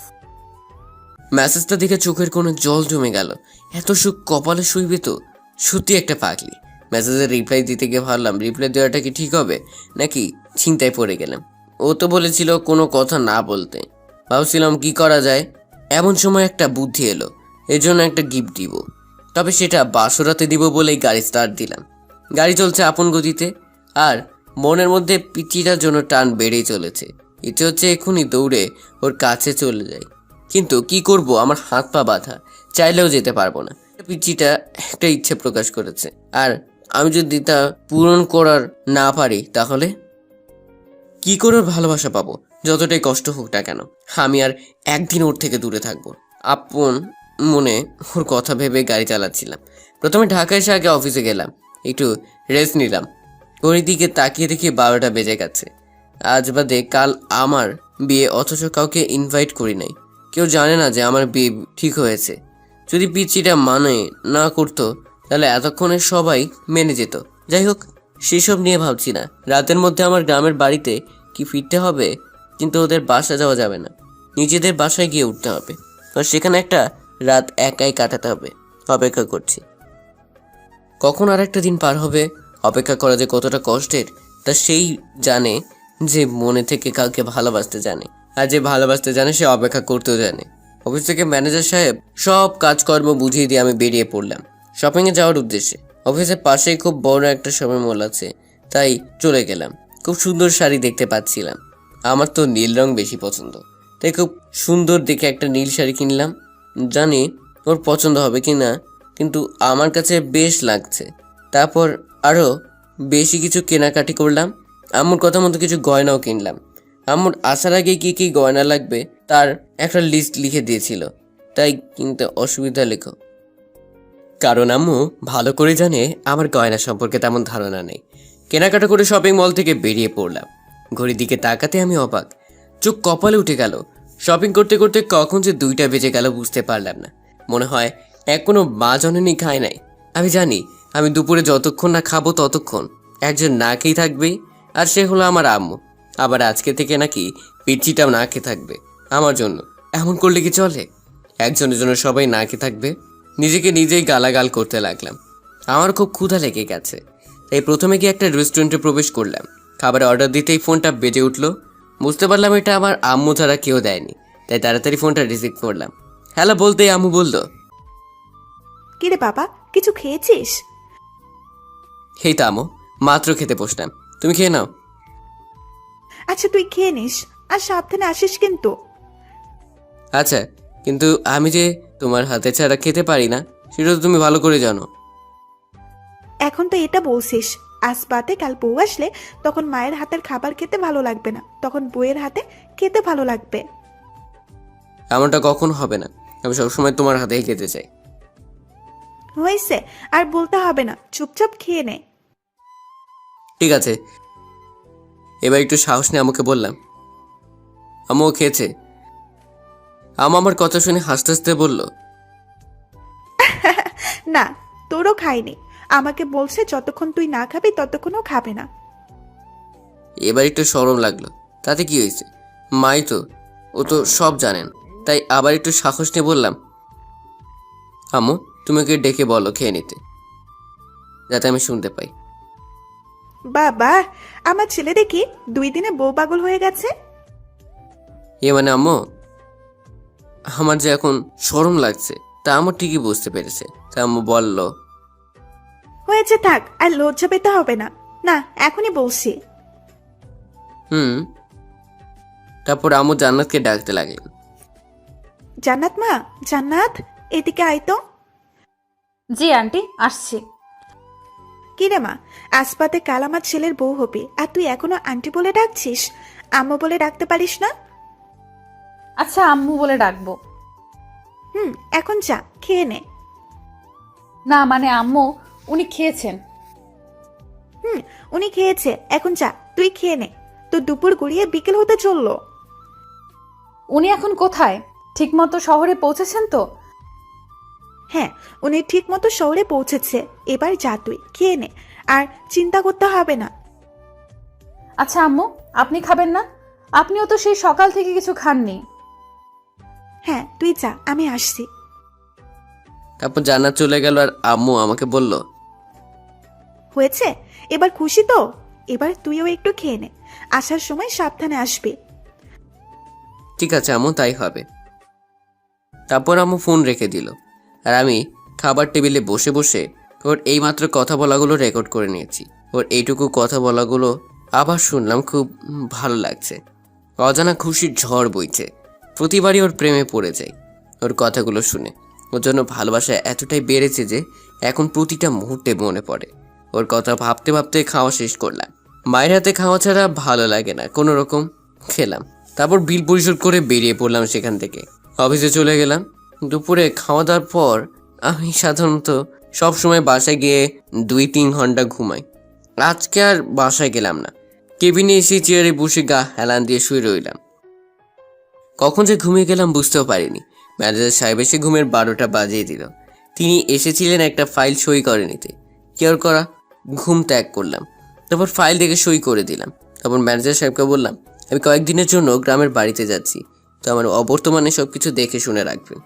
মেসেজটা দেখে চোখের কোনো জল জমে গেল। এত সুখ কপালে শুইবে তো? সত্যি একটা পাগলি। মেসেজের রিপ্লাই দিতে গিয়ে ভাবলাম, রিপ্লাই দেওয়াটা কি ঠিক হবে নাকি চিন্তায় পড়ে গেলাম। ও তো বলেছিল কোনো কথা না বলতে। ভাবছিলাম কি করা যায়। এমন সময় একটা বুদ্ধি এলো, এর জন্য একটা গিফট দিব, তবে সেটা বাসরাতে দিব বলেই গাড়ি স্টার্ট দিলাম। গাড়ি চলছে আপন গতিতে, আর মনের মধ্যে পিচিটার জন্য টান বেড়েই চলেছে। ইচ্ছে হচ্ছে এখনই দৌড়ে ওর কাছে চলে যাই, কিন্তু কি করব, আমার হাত পা বাঁধা, চাইলেও যেতে পারবো না। পিচিটা একটা ইচ্ছে প্রকাশ করেছে, আর আমি যদি তা পূরণ করার না পারি তাহলে কি করে ওর ভালোবাসা পাবো? যতটাই কষ্ট হোক না কেন আমি আর একদিন ওর থেকে দূরে থাকবো। আপন মনে ওর কথা ভেবে গাড়ি চালাচ্ছিলাম। প্রথমে ঢাকায় এসে আগে অফিসে গেলাম, একটু রেস্ট নিলাম। ঘড়ির দিকে তাকিয়ে দেখি 12টা বেজে গেছে। আজ বাদে কাল আমার বিয়ে, অথচ কাউকে ইনভাইট করি নাই। কেউ জানে না যে আমার বিয়ে ঠিক হয়েছে। যদি পিচ্চিটা মানে না করতো তাহলে এতক্ষণে সবাই মেনে যেত। যাই হোক, সেসব নিয়ে ভাবছি না। রাতের মধ্যে আমার গ্রামের বাড়িতে কি ফিরতে হবে, কিন্তু ওদের বাসা যাওয়া যাবে না, নিজেদের বাসায় গিয়ে উঠতে হবে। আর সেখানে একটা রাত একাই কাটাতে হবে। অপেক্ষা করছি কখন আর একটা দিন পার হবে। অপেক্ষা করা যে কতটা কষ্টের তা সেই জানে যে মনে থেকে কাউকে ভালোবাসতে জানে, আর যে ভালোবাসতে জানে সে অপেক্ষা করতেও জানে। অফিস থেকে ম্যানেজার সাহেব সব কাজকর্ম বুঝিয়ে দিয়ে আমি বেরিয়ে পড়লাম শপিংয়ে যাওয়ার উদ্দেশ্যে। অফিসের পাশেই খুব বড় একটা শপিং মল আছে, তাই চলে গেলাম। খুব সুন্দর শাড়ি দেখতে পাচ্ছিলাম। আমার তো নীল রং বেশি পছন্দ, তাই খুব সুন্দর দেখে একটা নীল শাড়ি কিনলাম। জানি ওর পছন্দ হবে কি না, কিন্তু আমার কাছে বেশ লাগছে। তারপর আরও বেশি কিছু কেনাকাটি করলাম। আম্মুর কথা মতো কিছু গয়নাও কিনলাম। আম্মুর আসার আগে কী কী গয়না লাগবে তার একটা লিস্ট লিখে দিয়েছিল, তাই কিনতে অসুবিধা লেখো। কারণ আম্মু ভালো করে জানে আমার গয়না সম্পর্কে তেমন ধারণা নেই। কেনাকাটা করে শপিং মল থেকে বেরিয়ে পড়লাম। ঘড়ির দিকে তাকাতে আমি অবাক, চোখ কপালে উঠে গেল। শপিং করতে করতে কখন যে 2টা বেজে গেল বুঝতে পারলাম না। মনে হয় এখনো মা জননী খায় নাই। আমি জানি আমি দুপুরে যতক্ষণ না খাবো ততক্ষণ একজন না খেয়ে থাকবেই, আর সে হলো আমার আম্মু। আবার আজকে থেকে নাকি পিচ্চিটাও না খেয়ে থাকবে আমার জন্য। এমন করলে কি চলে? একজনের জন্য সবাই না খেয়ে থাকবে। নিজেকে নিজেই গালাগাল করতে লাগলাম। আমার খুব ক্ষুধা লেগে গেছে, তাই প্রথমে গিয়ে একটা রেস্টুরেন্টে প্রবেশ করলাম। খাবার অর্ডার দিতেই ফোনটা বেজে উঠলো। বুঝতে পারলাম এটা আমার আম্মু ছাড়া কেউ দেয়নি, তাই তাড়াতাড়ি ফোনটা রিসিভ করলাম। হ্যালো বলতেই আম্মু বলল, কিরে বাবা, কিছু খেয়েছিস? হেই তো আম্মু, মাত্র খেতে বসলাম, তুমি খেয়ে নাও। আচ্ছা তুই খেয়ে নিস, আর সাবধানে আসিস কিন্তু। আচ্ছা, কিন্তু আমি যে তোমার হাতে ছাড়া খেতে পারি না সেটা তো তুমি ভালো করে জানো। এখন তো এটা বলছিস, আজ বাদে কাল বউ আসলে তখন মায়ের হাতের খাবার খেতে ভালো লাগবে না, তখন বউয়ের হাতে খেতে ভালো লাগবে। এমনটা কখনো হবে না। আমি সবসময় তোমার হাতেই খেতে চাই। হয়েছে, আর বলতে হবে না, চুপচাপ খেয়ে নে। ঠিক আছে, এবার একটু সাহস নিয়ে আমাকে বললাম। আম্মু খেয়েছে। আম্মু আমার কথা শুনে হাসতে হাসতে বলল, না, তোরও খাইনি। আমাকে বলছে যতক্ষণ তুই না খাবি ততক্ষণও খাবে না। এবার একটু শরম লাগলো। তাতে কি হয়েছে? মাই তো, ও তো সব জানেন। তাই আবার একটু সাহস নিয়ে বললাম, আম্মু তুমি ওকে ডেকে বলো খেয়ে নিতে, যাতে আমি শুনতে পাই। বাবা, আমার ছেলে দেখি 2 দিনে বউ পাগল হয়ে গেছে। এ মানে আম্মু, আমার যে এখন শরম লাগছে তা আমার ঠিকই বুঝতে পেরেছে। তা আম্মু বলল, হয়েছে, থাক, আর লজ্জা পেতে হবে না। না, এখনই বলছি। তারপর আম্মু জান্নাতকে ডাকতে লাগলেন। জান্নাত মা, জান্নাত, এদিকে আয় তো। জি আন্টি, আসছি। কিরে মা, আসপাতে কাল আমার ছেলের বউ হবি, আর তুই এখনো আন্টি বলে ডাকছিস? আম্মু বলে ডাকতে পারিস না? আচ্ছা আম্মু বলে ডাকবো। এখন যা, খেয়ে নে। না মানে আম্মু, উনি খেয়েছেন। উনি খেয়েছে, এখন যা, তুই খেয়ে নে। তো দুপুর গড়িয়ে বিকেল হতে চললো। উনি এখন কোথায়? ঠিকমতো শহরে পৌঁছেছেন তো? হ্যাঁ, উনি ঠিক মতো শহরে পৌঁছেছে। এবার যা, তুই খেয়ে নে, আর চিন্তা করতে হবে না। আচ্ছা আম্মু, আপনি খাবেন না? আপনিও তো সেই সকাল থেকে কিছু খাননি। হ্যাঁ, তুই যা, আমি আসছি। তারপর জান্নাত চলে গেল, আর আম্মু আমাকে বলল, হয়েছে, এবার খুশি তো? এবার তুইও একটু খেয়ে নে, আসার সময় সাবধানে আসবি। ঠিক আছে আম্মু, তাই হবে। তারপর আম্মু ফোন রেখে দিল, আর আমি খাবার টেবিলে বসে বসে ওর এইমাত্র কথা বলাগুলো রেকর্ড করে নিয়েছি। ওর এইটুকু কথা বলাগুলো আবার শুনলাম, খুব ভালো লাগছে। অজানা খুশির ঝড় বইছে। প্রতিবারই ওর প্রেমে পড়ে যাই ওর কথাগুলো শুনে। ওর জন্য ভালোবাসা এতটাই বেড়েছে যে এখন প্রতিটা মুহূর্তে মনে পড়ে। ওর কথা ভাবতে ভাবতে খাওয়া শেষ করলাম। মায়ের হাতে খাওয়া ছাড়া ভালো লাগে না, কোনো রকম খেলাম। তারপর বিল পরিশোধ করে বেরিয়ে পড়লাম সেখান থেকে। অফিসে চলে গেলাম। দুপুরে খাওয়া দাওয়ার পর আমি সাধারণত সবসময় বাসায় গিয়ে 2-3 ঘন্টা ঘুমাই। আজকে আর বাসায় গেলাম না, কেবিনে এসে চেয়ারে বসে গা হেলান দিয়ে শুয়ে রইলাম। কখন যে ঘুমিয়ে গেলাম বুঝতেও পারিনি। ম্যানেজার সাহেব এসে ঘুমের 12টা বাজিয়ে দিল। তিনি এসেছিলেন একটা ফাইল সই করে নিতে। কেয়ার করা ঘুম ত্যাগ করলাম, তারপর ফাইল দেখে সই করে দিলাম। তারপর ম্যানেজার সাহেবকে বললাম, আমি কয়েকদিনের জন্য গ্রামের বাড়িতে যাচ্ছি, তো আমার অবর্তমানে সব কিছু দেখে শুনে রাখবেন।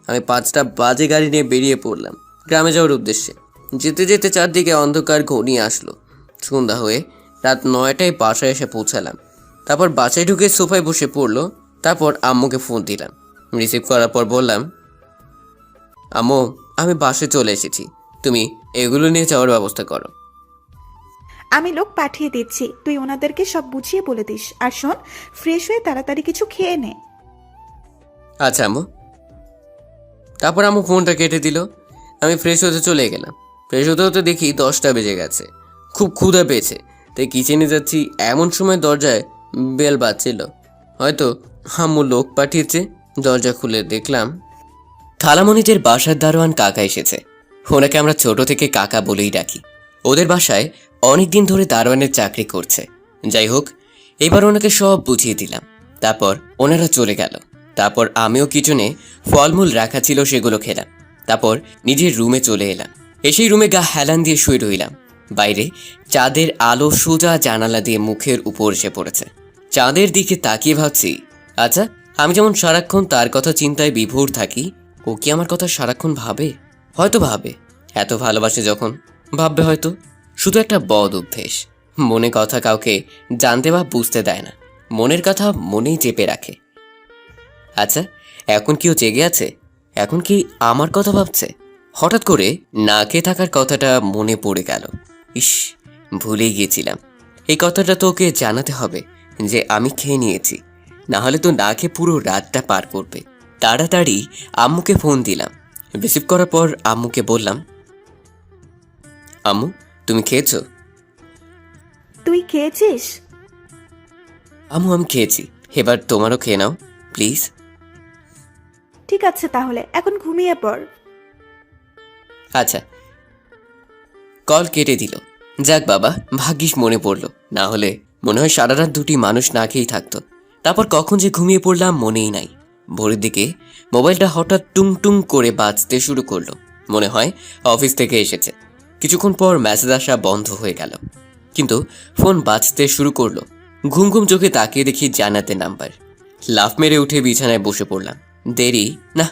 আমি 5টা বাজে গাড়ি নিয়ে বেরিয়ে পড়লাম গ্রামে যাওয়ার উদ্দেশ্যে। যেতে যেতে চারদিকে অন্ধকার ঘনিয়ে আসলো। সন্ধ্যা হয়ে রাত 9টায় বাসায় এসে পৌঁছালাম। তারপর বাসায় ঢুকে সোফায় বসে পড়লো। তারপর আম্মুকে ফোন দিলাম। রিসিভ করার পর বললাম, আম্মু আমি বাসে চলে এসেছি, তুমি এগুলো নিয়ে যাওয়ার ব্যবস্থা করো। আমি লোক পাঠিয়ে দিচ্ছি, তুই ওনাদেরকে সব বুঝিয়ে বলে দিস। আর শোন, ফ্রেশ হয়ে তাড়াতাড়ি কিছু খেয়ে নে। আচ্ছা আম্মু। তারপর আম্মু ফোনটা কেটে দিল। আমি ফ্রেশ হতে চলে গেলাম। ফ্রেশ হতে হতে দেখি 10টা বেজে গেছে। খুব ক্ষুধা পেয়েছে, তাই কিচেনে যাচ্ছি। এমন সময় দরজায় বেল বাজছিল। হয়তো আম্মু লোক পাঠিয়েছে। দরজা খুলে দেখলাম খালামণিদের বাসার দারোয়ান কাকা এসেছে। ওনাকে আমরা ছোট থেকে কাকা বলেই ডাকি। ওদের বাসায় অনেকদিন ধরে দারোয়ানের চাকরি করছে। যাই হোক, এবার ওনাকে সব বুঝিয়ে দিলাম। তারপর ওনারা চলে গেল। তারপর আমিও কিচেনে ফলমূল রাখা ছিল, সেগুলো খেলাম। তারপর নিজের রুমে চলে এলাম। এসেই রুমে গা হেলান দিয়ে শুয়ে রইলাম। বাইরে চাঁদের আলো সোজা জানালা দিয়ে মুখের উপর এসে পড়েছে। চাঁদের দিকে তাকিয়ে ভাবছি, আচ্ছা আমি যেমন সারাক্ষণ তার কথা চিন্তায় বিভোর থাকি, ও কি আমার কথা সারাক্ষণ ভাবে? হয়তো ভাবে, এত ভালোবাসে যখন ভাববে হয়তো। শুধু একটা বদ অভ্যেস, মনে কথা কাউকে জানতে বা বুঝতে দেয় না, মনের কথা মনেই চেপে রাখে। আচ্ছা এখন কি ও জেগে আছে? এখন কি আমার কথা ভাবছে? হঠাৎ করে না খেয়ে থাকার কথাটা মনে পড়ে গেল। ইস, ভুলে গিয়েছিলাম। এই কথাটা তো ওকে জানাতে হবে যে আমি খেয়ে নিয়েছি, না হলে তো না খেয়ে পুরো রাতটা পার করবে। তাড়াতাড়ি আম্মুকে ফোন দিলাম। রিসিভ করার পর আম্মুকে বললাম, আম্মু তুমি খেয়েছো? তুই খেয়েছিস? আম্মু আমি খেয়েছি, এবার তোমারও খেয়ে নাও প্লিজ। ঠিক আছে, তাহলে এখন ঘুমিয়ে পড়। আচ্ছা। কল কেটে দিল। যাক বাবা, ভাগ্যিস মনে পড়লো, না হলে মনে হয় সারা রাত দুটি মানুষ না খেয়েই থাকতো। তারপর কখন যে ঘুমিয়ে পড়লাম মনেই নাই। ভোরের দিকে মোবাইলটা হঠাৎ টুং টুং করে বাজতে শুরু করলো। মনে হয় অফিস থেকে এসেছে। কিছুক্ষণ পর মেসেজ আসা বন্ধ হয়ে গেল, কিন্তু ফোন বাজতে শুরু করলো। ঘুম ঘুম চোখে তাকিয়ে দেখি জান্নাতের নাম্বার। লাফ মেরে উঠে বিছানায় বসে পড়লাম। দেরি না,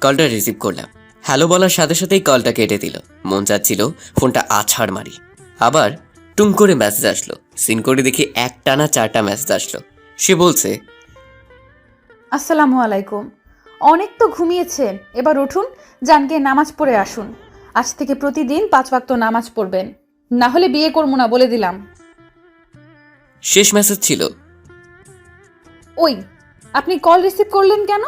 কলটা রিসিভ করলাম। হ্যালো বলার সাথে সাথেই কলটা কেটে দিল। মন চাচ্ছিল ফোনটা আছাড় মারি। আবার টুং করে মেসেজ আসলো। সিন করে দেখি একটানা 4টা মেসেজ আসলো। সে বলছে, আসসালামু আলাইকুম। অনেক তো ঘুমিয়েছেন, এবার উঠুন, যান গিয়ে নামাজ পড়ে আসুন। আজ থেকে প্রতিদিন 5 ওয়াক্ত নামাজ পড়বেন, না হলে বিয়ে করবো না বলে দিলাম। শেষ মেসেজ ছিল, ওই আপনি কল রিসিভ করলেন কেন?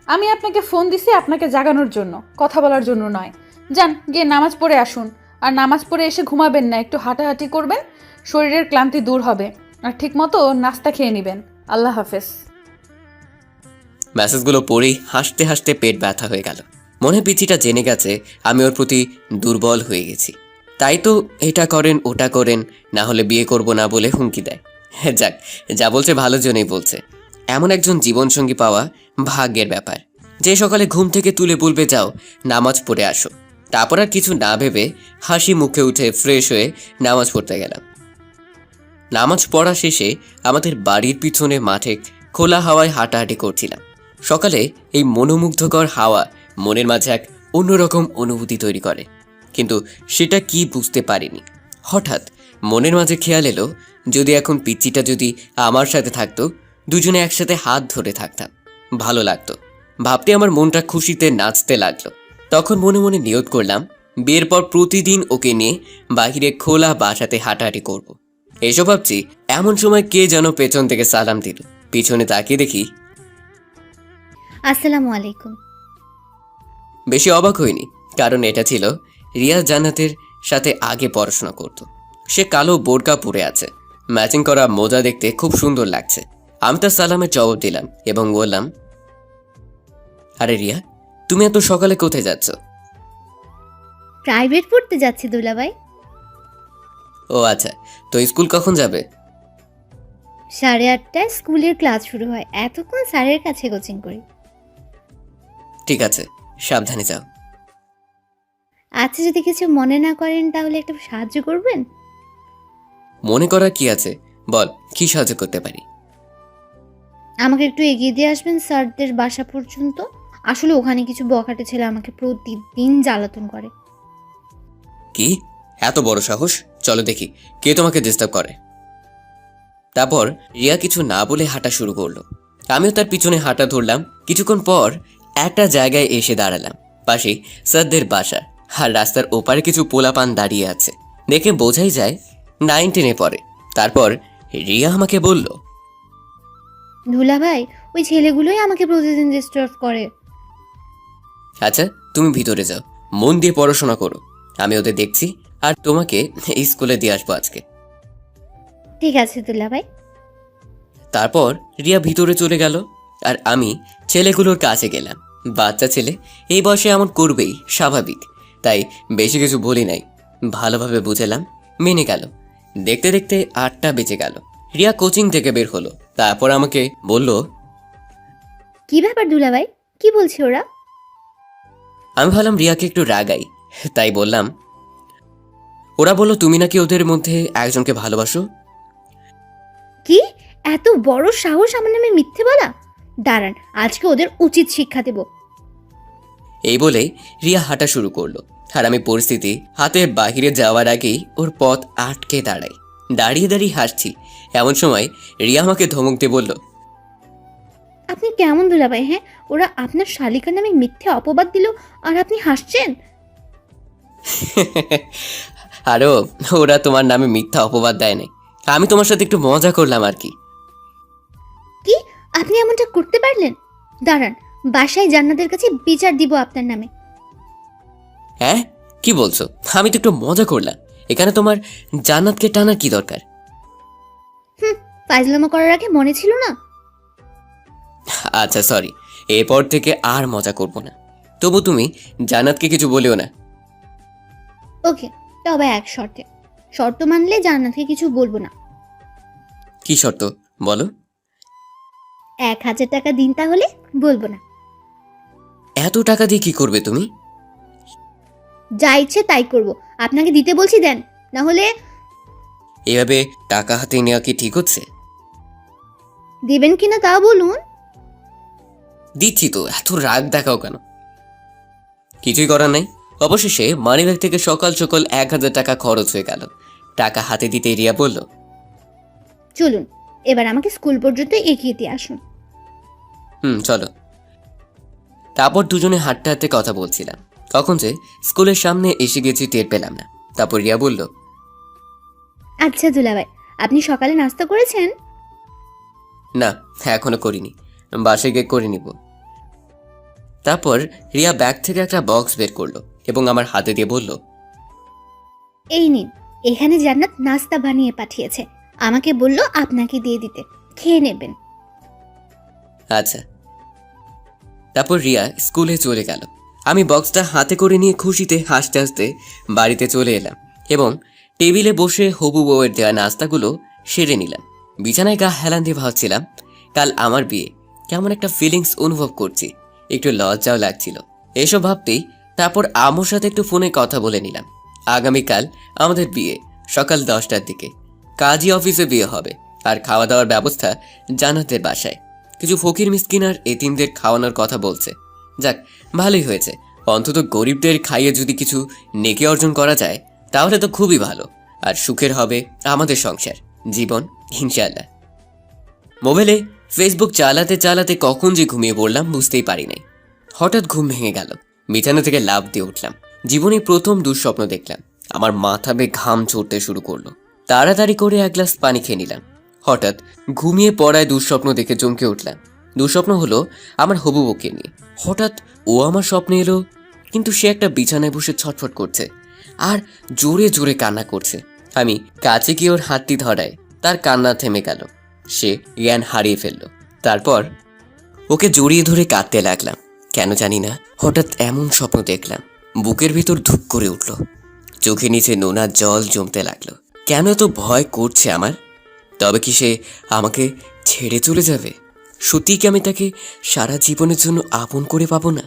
আমি আপনাকে ফোন দিছি আপনাকে জাগানোর জন্য, কথা বলার জন্য নয়। যান গিয়ে নামাজ পড়ে আসুন। আর নামাজ পড়ে এসে ঘুমাবেন না, একটু হাঁটাহাঁটি করবেন, শরীরের ক্লান্তি দূর হবে। আর ঠিকমতো নাস্তা খেয়ে নেবেন। আল্লাহ হাফেজ। মেসেজগুলো পড়েই হাসতে হাসতে পেট ব্যথা হয়ে গেল। মনে পিছিটা জেনে গেছে আমি ওর প্রতি দুর্বল হয়ে গেছি, তাই তো এটা করেন ওটা করেন, না হলে বিয়ে করব না বলে হুমকি দেয়। যাক, যা বলছে ভালোর জন্যই বলছে। এমন একজন জীবনসঙ্গী পাওয়া ভাগ্যের ব্যাপার, যে সকালে ঘুম থেকে তুলে বলবে যাও নামাজ পড়ে আসো। তারপর আর কিছু না ভেবে হাসি মুখে উঠে ফ্রেশ হয়ে নামাজ পড়তে গেলাম। নামাজ পড়া শেষে আমাদের বাড়ির পিছনে মাঠে খোলা হাওয়ায় হাঁটাহাঁটি করছিলাম। সকালে এই মনোমুগ্ধকর হাওয়া মনের মাঝে এক অন্যরকম অনুভূতি তৈরি করে, কিন্তু সেটা কি বুঝতে পারিনি। হঠাৎ মনের মাঝে খেয়াল এলো, যদি এখন পিচ্চিটা যদি আমার সাথে থাকতো, দুজনে একসাথে হাত ধরে থাকতাম, ভালো লাগতো। ভাবতে আমার মনটা খুশিতে নাচতে লাগলো। তখন মনে মনে নিয়ত করলাম, বিয়ের পর প্রতিদিন ওকে নিয়ে বাহিরে খোলা বাসাতে হাঁটাহাঁটি করব। এসব ভাবছি, এমন সময় কে যেন পেছন থেকে সালাম দিল। পিছনে তাকিয়ে দেখি, আসসালামু আলাইকুম। বেশি অবাক হইনি, কারণ এটা ছিল রিয়াজ জান্নাতের সাথে আগে পড়াশোনা করত। সে কালো বোরকা পরে আছে, ম্যাচিং করা মোজা দেখতে খুব সুন্দর লাগছে। আমি তার সালামের জবাব দিলাম এবং বললাম, আরে রিয়া, তুমি এত সকালে কোথায় যাচ্ছ? প্রাইভেট পড়তে যাচ্ছি দুলাভাই। ও আচ্ছা, তো স্কুল কখন যাবে? 8:30টায় স্কুলের ক্লাস শুরু হয়, এতক্ষণ স্যারের কাছে কোচিং করি। ঠিক আছে, সাবধানে যাও। আচ্ছা, যদি কিছু মনে না করেন তাহলে একটু সাহায্য করবেন? মনে করার কি আছে, বল কি সাহায্য করতে পারি? আমাকে একটু এগিয়ে দিয়ে আসবেন স্যারদের বাসা পর্যন্ত। আসলে ওখানে কিছু বখাটে ছেলে আমাকে প্রতিদিন জ্বালাতন করে। কি এত বড় সাহস? চলো দেখি কে তোমাকে ডিস্টার্ব করে। তারপর রিয়া কিছু না বলে হাঁটা শুরু করলো। আমিও তার পিছনে হাঁটা ধরলাম। কিছুক্ষণ পর একটা জায়গায় এসে দাঁড়ালাম। পাশেই স্যারদের বাসা, আর রাস্তার ওপারে কিছু পোলাপান দাঁড়িয়ে আছে। দেখে বোঝাই যায় 9, 10-এ পড়ে। তারপর রিয়া আমাকে বলল, দুলাভাই, ওই ছেলেগুলোই আমাকে প্রতিদিন ডিস্টার্ব করে। আচ্ছা তুমি ভিতরে যাও, মন দিয়ে পড়াশোনা করো। আমি ওদের দেখছি, আর তোমাকে এই স্কুলে দিয়ে আসবো আজকে। ঠিক আছে দুলাভাই। তারপর রিয়া ভিতরে চলে গেল, আর আমি ছেলেগুলোর কাছে গেলাম। বাচ্চা ছেলে, এই বয়সে এমন করবেই, স্বাভাবিক। তাই বেশি কিছু বলি নাই, ভালোভাবে বুঝালাম, মেনে গেল। দেখতে দেখতে 8টা বেজে গেল। রিয়া কোচিং থেকে বের হলো। তারপর আমাকে বলল, কি ব্যাপার দুলাভাই, কি বলছে ওরা? আমি ভাবলাম রিয়াকে একটু রাগাই, তাই বললাম, ওরা বলল তুমি নাকি ওদের মধ্যে একজনকে ভালোবাসো। কি এত বড় সাহস আমার নামে মিথ্যে বলা! দাঁড়ান, আজকে ওদের উচিত শিক্ষা দেব। এই বলে রিয়া হাঁটা শুরু করলো, আর আমি পরিস্থিতি হাতে বাহিরে যাওয়ার আগেই ওর পথ আটকে দাঁড়াই। দাঁড়িয়ে দাঁড়িয়ে হাসছি। এমন সময় রিয়া আমাকে ধমক দিয়ে বলল, আপনি কেমন দুলাভাই? হ্যাঁ, ওরা আপনার শালিকার নামে মিথ্যে অপবাদ দিল আর আপনি হাসছেন। আরো ওরা তোমার নামে মিথ্যা অপবাদ দেয় নাই, আমি তোমার সাথে একটু মজা করলাম আর কি। কি, আপনি এমনটা করতে পারলেন? দাঁড়ান, বাসায় জান্নাতের কাছে বিচার দিব আপনার নামে। হ্যাঁ কি বলছো? আমি তো একটু মজা করলাম, এখানে তোমার জান্নাতকে টানার কি দরকার? ফাজলামো করার আগে মনে ছিল না? আচ্ছা সরি, এরপর থেকে আর মজা করব না। তবু তুমি জান্নাতকে কিছু বলিও না। ওকে, তবে এক শর্তে। শর্ত মানলে জান্নাতকে কিছু বলবো না। কি শর্ত বলো? 1000 টাকা দিন, তাহলে বলবো না। এত টাকা দিয়ে কি করবে তুমি? যা ইচ্ছে তাই করব। আপনাকে দিতে বলছি, দেন, না হলে। এভাবে টাকা হাতে নেওয়া কি ঠিক হচ্ছে? দিবেন কিনা তা বলুন। দিচ্ছি তো, এত রাগ দেখাও কেন? কিছুই করার নাই। অবশেষে মানিব্যাগ থেকে সকাল সকাল 1000 টাকা খরচ হয়ে গেল। টাকা হাতে দিতে রিয়া বলল, চলুন, এবার আমাকে স্কুল পর্যন্ত এগিয়ে দিয়ে আসুন। চলো। তারপর দুজনে হাঁটতে হাঁটতে কথা বলছিলাম, কখন যে স্কুলের সামনে এসে গেছি টের পেলাম না। তারপর রিয়া বলল, আচ্ছা দুলাভাই, আপনি সকালে নাস্তা করেছেন? না এখনো করিনি, বাসে গিয়ে করে নিব। তারপর রিয়া ব্যাগ থেকে একটা বক্স বের করলো এবং আমার হাতে দিয়ে বলল, এই নিন, এখানে জান্নাত নাস্তা বানিয়ে পাঠিয়েছে। আমাকে বলল আপনাকে দিয়ে দিতে, খেয়ে নেবেন। আচ্ছা। তারপর রিয়া স্কুলে চলে গেল। আমি বক্সটা হাতে করে নিয়ে খুশিতে হাসতে হাসতে বাড়িতে চলে এলাম এবং টেবিলে বসে হবু বউয়ের দেওয়া নাস্তাগুলো সেরে নিলাম। বিছানায় গা হেলান দিয়ে ভাবছিলাম, কাল আমার বিয়ে, কেমন একটা ফিলিংস অনুভব করছি, একটু লজ্জাও লাগছিল। এসব ভাবতেই তারপর আম্মুর সাথে একটু ফোনে কথা বলে নিলাম। আগামীকাল আমাদের বিয়ে, সকাল 10টার দিকে। কাজী অফিসে বিয়ে হবে, আর খাওয়া দাওয়ার ব্যবস্থা জান্নাতের বাসায়। কিছু ফকির মিসকিন আর এতিমদের খাওয়ানোর কথা বলছে। যাক, ভালোই হয়েছে। অন্তত গরিবদের খাইয়ে যদি কিছু নেকি অর্জন করা যায় তাহলে তো খুবই ভালো, আর সুখের হবে আমাদের সংসার, জীবন, ইনশাআল্লাহ। মোবাইলে ফেসবুক চালাতে চালাতে কখন যে ঘুমিয়ে পড়লাম বুঝতেই পারি নাই। হঠাৎ ঘুম ভেঙে গেল, বিছানা থেকে লাফ দিয়ে উঠলাম। জীবনে প্রথম দুঃস্বপ্ন দেখলাম। আমার মাথা বেয়ে ঘাম ঝরতে শুরু করলো। তাড়াতাড়ি করে 1 গ্লাস পানি খেয়ে নিলাম। হঠাৎ ঘুমিয়ে পড়ায় দুঃস্বপ্ন দেখে চমকে উঠলাম। দুঃস্বপ্ন হলো আমার হবু বউকে নিয়ে। হঠাৎ ও আমার স্বপ্নে এলো, কিন্তু সে একটা বিছানায় বসে ছটফট করছে আর জোরে জোরে কান্না করছে। আমি কাছে গিয়ে ওর হাতটি ধরায় তার কান্না থেমে গেল। সে জ্ঞান হারিয়ে ফেলল। তারপর ওকে জড়িয়ে ধরে কাঁদতে লাগলাম। কেন জানি না হঠাৎ এমন স্বপ্ন দেখলাম, বুকের ভিতর ধুপ করে উঠল, চোখে নিচে নোনা জল জমতে লাগলো। কেন এত ভয় করছে আমার? তবে কি সে আমাকে ছেড়ে চলে যাবে? সত্যি কি আমি তাকে সারা জীবনের জন্য আপন করে পাবো না?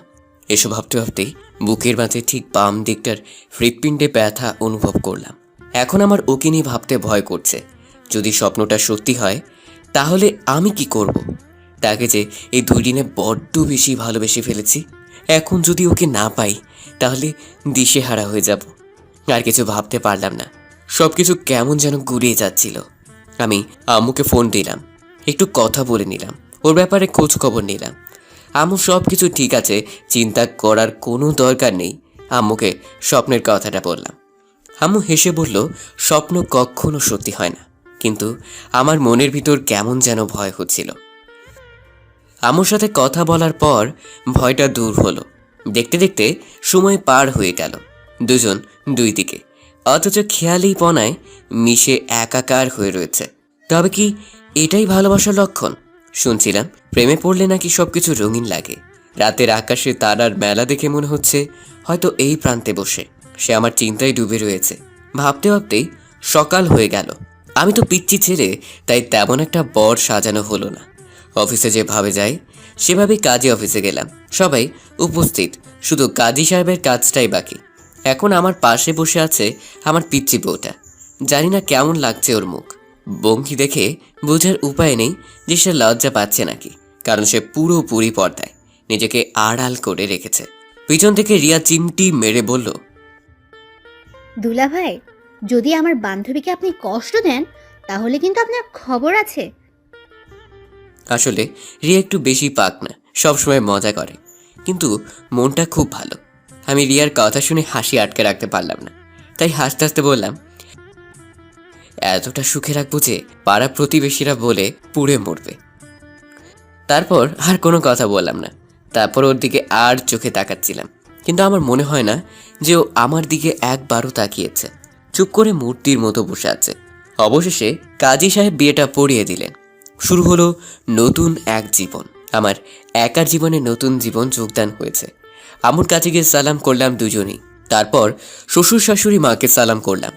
এসব ভাবতে ভাবতেই বুকের মাঝে ঠিক বাম দিকটার হৃৎপিণ্ডে ব্যথা অনুভব করলাম। এখন আমার ওকে নিয়ে ভাবতে ভয় করছে। যদি স্বপ্নটা সত্যি হয় তাহলে আমি কি করব? তাকে যে এই 2 দিনে বড্ড বেশি ভালোবেসে ফেলেছি, এখন যদি ওকে না পাই তাহলে দিশেহারা হয়ে যাব। আর কিছু ভাবতে পারলাম না, সব কিছু কেমন যেন গুলিয়ে যাচ্ছিল। আমি আম্মুকে ফোন দিলাম, একটু কথা বলে নিলাম, ওর ব্যাপারে খোঁজ খবর নিলাম। আম্মু সব কিছু ঠিক আছে, চিন্তা করার কোনো দরকার নেই। আম্মুকে স্বপ্নের কথাটা বললাম। আম্মু হেসে বলল, স্বপ্ন কখনো সত্যি হয় না, কিন্তু আমার মনের ভিতর কেমন যেন ভয় হচ্ছিল। আম্মুর সাথে কথা বলার পর ভয়টা দূর হলো। দেখতে দেখতে সময় পার হয়ে গেল, দুজন দুই দিকে, অথচ খেয়ালি পনায় মিশে একাকার হয়ে রয়েছে। তবে কি এটাই ভালোবাসার লক্ষণ? শুনছিলাম প্রেমে পড়লে নাকি সবকিছু রঙিন লাগে। রাতের আকাশে তারার মেলা দেখে মনে হচ্ছে হয়তো এই প্রান্তে বসে সে আমার চিন্তায় ডুবে রয়েছে। ভাবতে ভাবতেই সকাল হয়ে গেল। আমি তো পিচ্ছি ছেলে, তাই তেমন একটা বর সাজানো হলো না। অফিসে যেভাবে যাই সেভাবেই কাজী অফিসে গেলাম। সবাই উপস্থিত, শুধু কাজী সাহেবের কাজটাই বাকি। এখন আমার পাশে বসে আছে আমার পিচ্চি বউটা। জানি না কেমন লাগছে ওর মুখ। ভঙ্গি দেখে বোঝার উপায় নেই যে সে লজ্জা পাচ্ছে নাকি, কারণ সে পুরোপুরি পর্দায় নিজেকে আড়াল করে রেখেছে। পিছন থেকে রিয়া চিমটি মেরে বলল, দুলা ভাই, যদি আমার বান্ধবীকে আপনি কষ্ট দেন তাহলে কিন্তু আপনার খবর আছে। আসলে রিয়া একটু বেশি পাক না, সবসময় মজা করে, কিন্তু মনটা খুব ভালো। আমি রিয়ার কথা শুনে হাসি আটকে রাখতে পারলাম না, তাই হাসতে হাসতে বললাম, এতটা সুখে রাখবো যে পাড়া প্রতিবেশীরা বলে পুড়ে মরবে। তারপর আর কোনো কথা বললাম না। তারপর ওর দিকে আর চোখে তাকাচ্ছিলাম, কিন্তু আমার মনে হয় না যে ও আমার দিকে একবারও তাকিয়েছে। চুপ করে মূর্তির মতো বসে আছে। অবশেষে কাজী সাহেব বিয়েটা পড়িয়ে দিলেন। শুরু হলো নতুন এক জীবন। আমার একার জীবনে নতুন জীবন যোগদান হয়েছে। আম্মুর কাছে গিয়ে সালাম করলাম দুজনেই। তারপর শ্বশুর শাশুড়ি মাকে সালাম করলাম।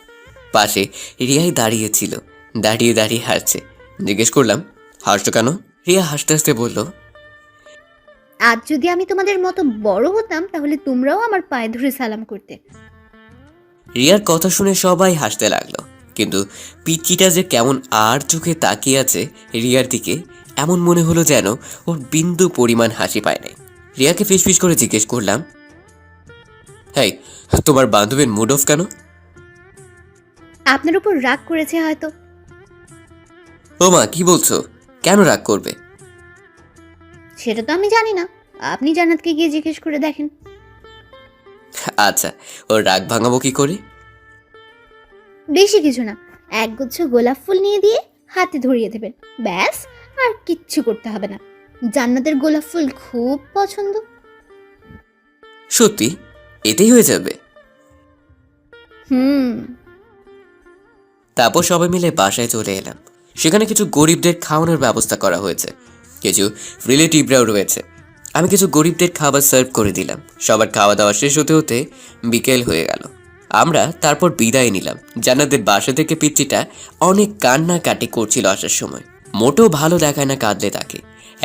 পাশে রিয়াই দাঁড়িয়েছিল, দাঁড়িয়ে দাঁড়িয়ে হাসছে। জিজ্ঞেস করলাম, হাসছো কেন? রিয়া হাসতে হাসতে বলল, আজ যদি আমি তোমাদের মতো বড় হতাম তাহলে তোমরাও আমার পায়ে ধরে সালাম করতে। রিয়ার কথা শুনে সবাই হাসতে লাগলো, কিন্তু পিচ্চিটা যে কেমন আর চোখে তাকিয়ে আছে রিয়ার দিকে, এমন মনে হলো যেন ওর বিন্দু পরিমাণ হাসি পায় নাই। রিয়াকে ফিসফিস করে জিজ্ঞেস করলাম, হেই, তোমার বান্ধবীর মুড অফ কেন? আপনার উপর রাগ করেছে হয়তো। ও মা, কি বলছো? কেন রাগ করবে? সেটা তো আমি জানি না, আপনি জান্নাতকে গিয়ে জিজ্ঞেস করে দেখেন। আচ্ছা, ওর রাগ ভাঙাবো কি করে? বেশি কিছু না, একগুচ্ছ গোলাপ ফুল নিয়ে দিয়ে হাতে ধরিয়ে দেবেন, ব্যাস, আর কিচ্ছু করতে হবে না। জান্নাতের গোলাপ ফুল খুব পছন্দ। সত্যি? এতেই হয়ে যাবে? হুম। তারপর সবাই মিলে বাসায় চলে এলাম। সেখানে কিছু গরিবদের খাওয়ানোর ব্যবস্থা করা হয়েছে, কিছু রিলেটিভরাও রয়েছে। আমি কিছু গরিবদের খাবার সার্ভ করে দিলাম। সবার খাওয়া দাওয়া শেষ হতে হতে বিকেল হয়ে গেল। আমরা তারপর বিদায় নিলাম। জান্নাতের বাসা থেকে পিচ্চিটা অনেক কান্নাকাটি করছিল আসার সময়। মোটেও ভালো দেখায় না কাঁদলে তাকে।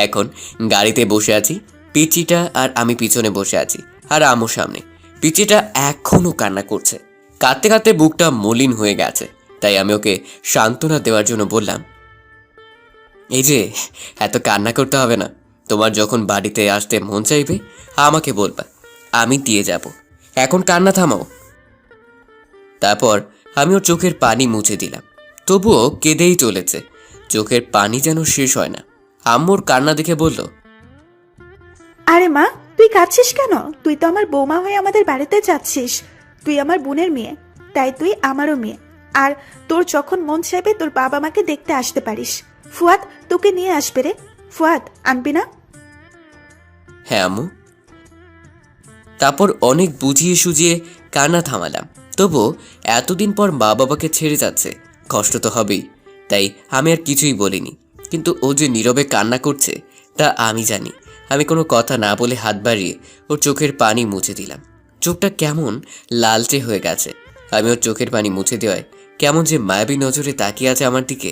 এখন গাড়িতে বসে আছি, পিচ্চিটা আর আমি পিছনে বসে আছি, আর আম্মু সামনে। পিচ্চিটা এখনও কান্না করছে, কাঁদতে কাঁদতে বুকটা মলিন হয়ে গেছে। তাই আমি ওকে সান্ত্বনা দেওয়ার জন্য বললাম, এই যে, এত কান্না করতে হবে না। তোমার যখন বাড়িতে আসতে মন চাইবে আমাকে বলবা, আমি দিয়ে যাব। এখন কান্না থামাও। তারপর আমি ওর চোখের পানি মুছে দিলাম। তবুও কেঁদেই চলেছে, চোখের পানি যেন শেষ হয় না। আম্মুর কান্না দেখে বলল, আরে মা, তুই কাঁদছিস কেন? তুই তো আমার বৌমা হয়ে আমাদের বাড়িতে যাচ্ছিস। তুই আমার বোনের মেয়ে, তাই তুই আমারও মেয়ে। আর তোর যখন মন চাইবে তোর বাবা মাকে দেখতে আসতে পারিস। ফুয়াদ তোকে নিয়ে আসবে রে। ফুয়াদ, আনবি না? হ্যাঁ আম্মু। তারপর অনেক বুঝিয়ে সুঝিয়ে কান্না থামালাম। তবুও এতদিন পর মা বাবাকে ছেড়ে যাচ্ছে, কষ্ট তো হবেই। তাই আমি আর কিছুই বলিনি। কিন্তু ও যে নীরবে কান্না করছে তা আমি জানি। আমি কোনো কথা না বলে হাত বাড়িয়ে ওর চোখের পানি মুছে দিলাম। চোখটা কেমন লালচে হয়ে গেছে। আমি ওর চোখের পানি মুছে দেওয়ায় কেমন যে মায়াবী নজরে তাকিয়ে আছে আমার দিকে।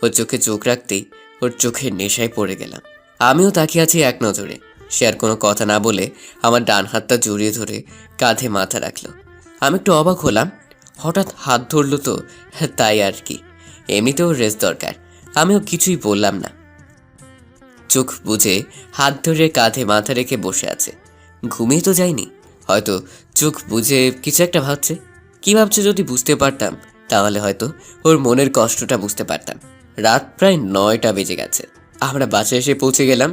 ওর চোখে চোখ রাখতেই ওর চোখের নেশায় পড়ে গেলাম। আমিও তাকিয়ে আছি এক নজরে। সে আর কোনো কথা না বলে আমার ডান হাতটা জড়িয়ে ধরে কাঁধে মাথা রাখলো। আমি একটু অবাক হলাম, হঠাৎ হাত ধরলো তো, তাই আর কি। এমনিতেও রেস্ট দরকার। আমিও কিছুই বললাম না। চোখ বুজে হাত ধরে কাঁধে মাথা রেখে বসে আছে। ঘুমিয়ে তো যায়নি, হয়তো চোখ বুজে কিছু একটা ভাবছে। কি ভাবছে যদি বুঝতে পারতাম তাহলে হয়তো ওর মনের কষ্টটা বুঝতে পারতাম। রাত প্রায় 9টা বেজে গেছে। আমরা বাসায় এসে পৌঁছে গেলাম।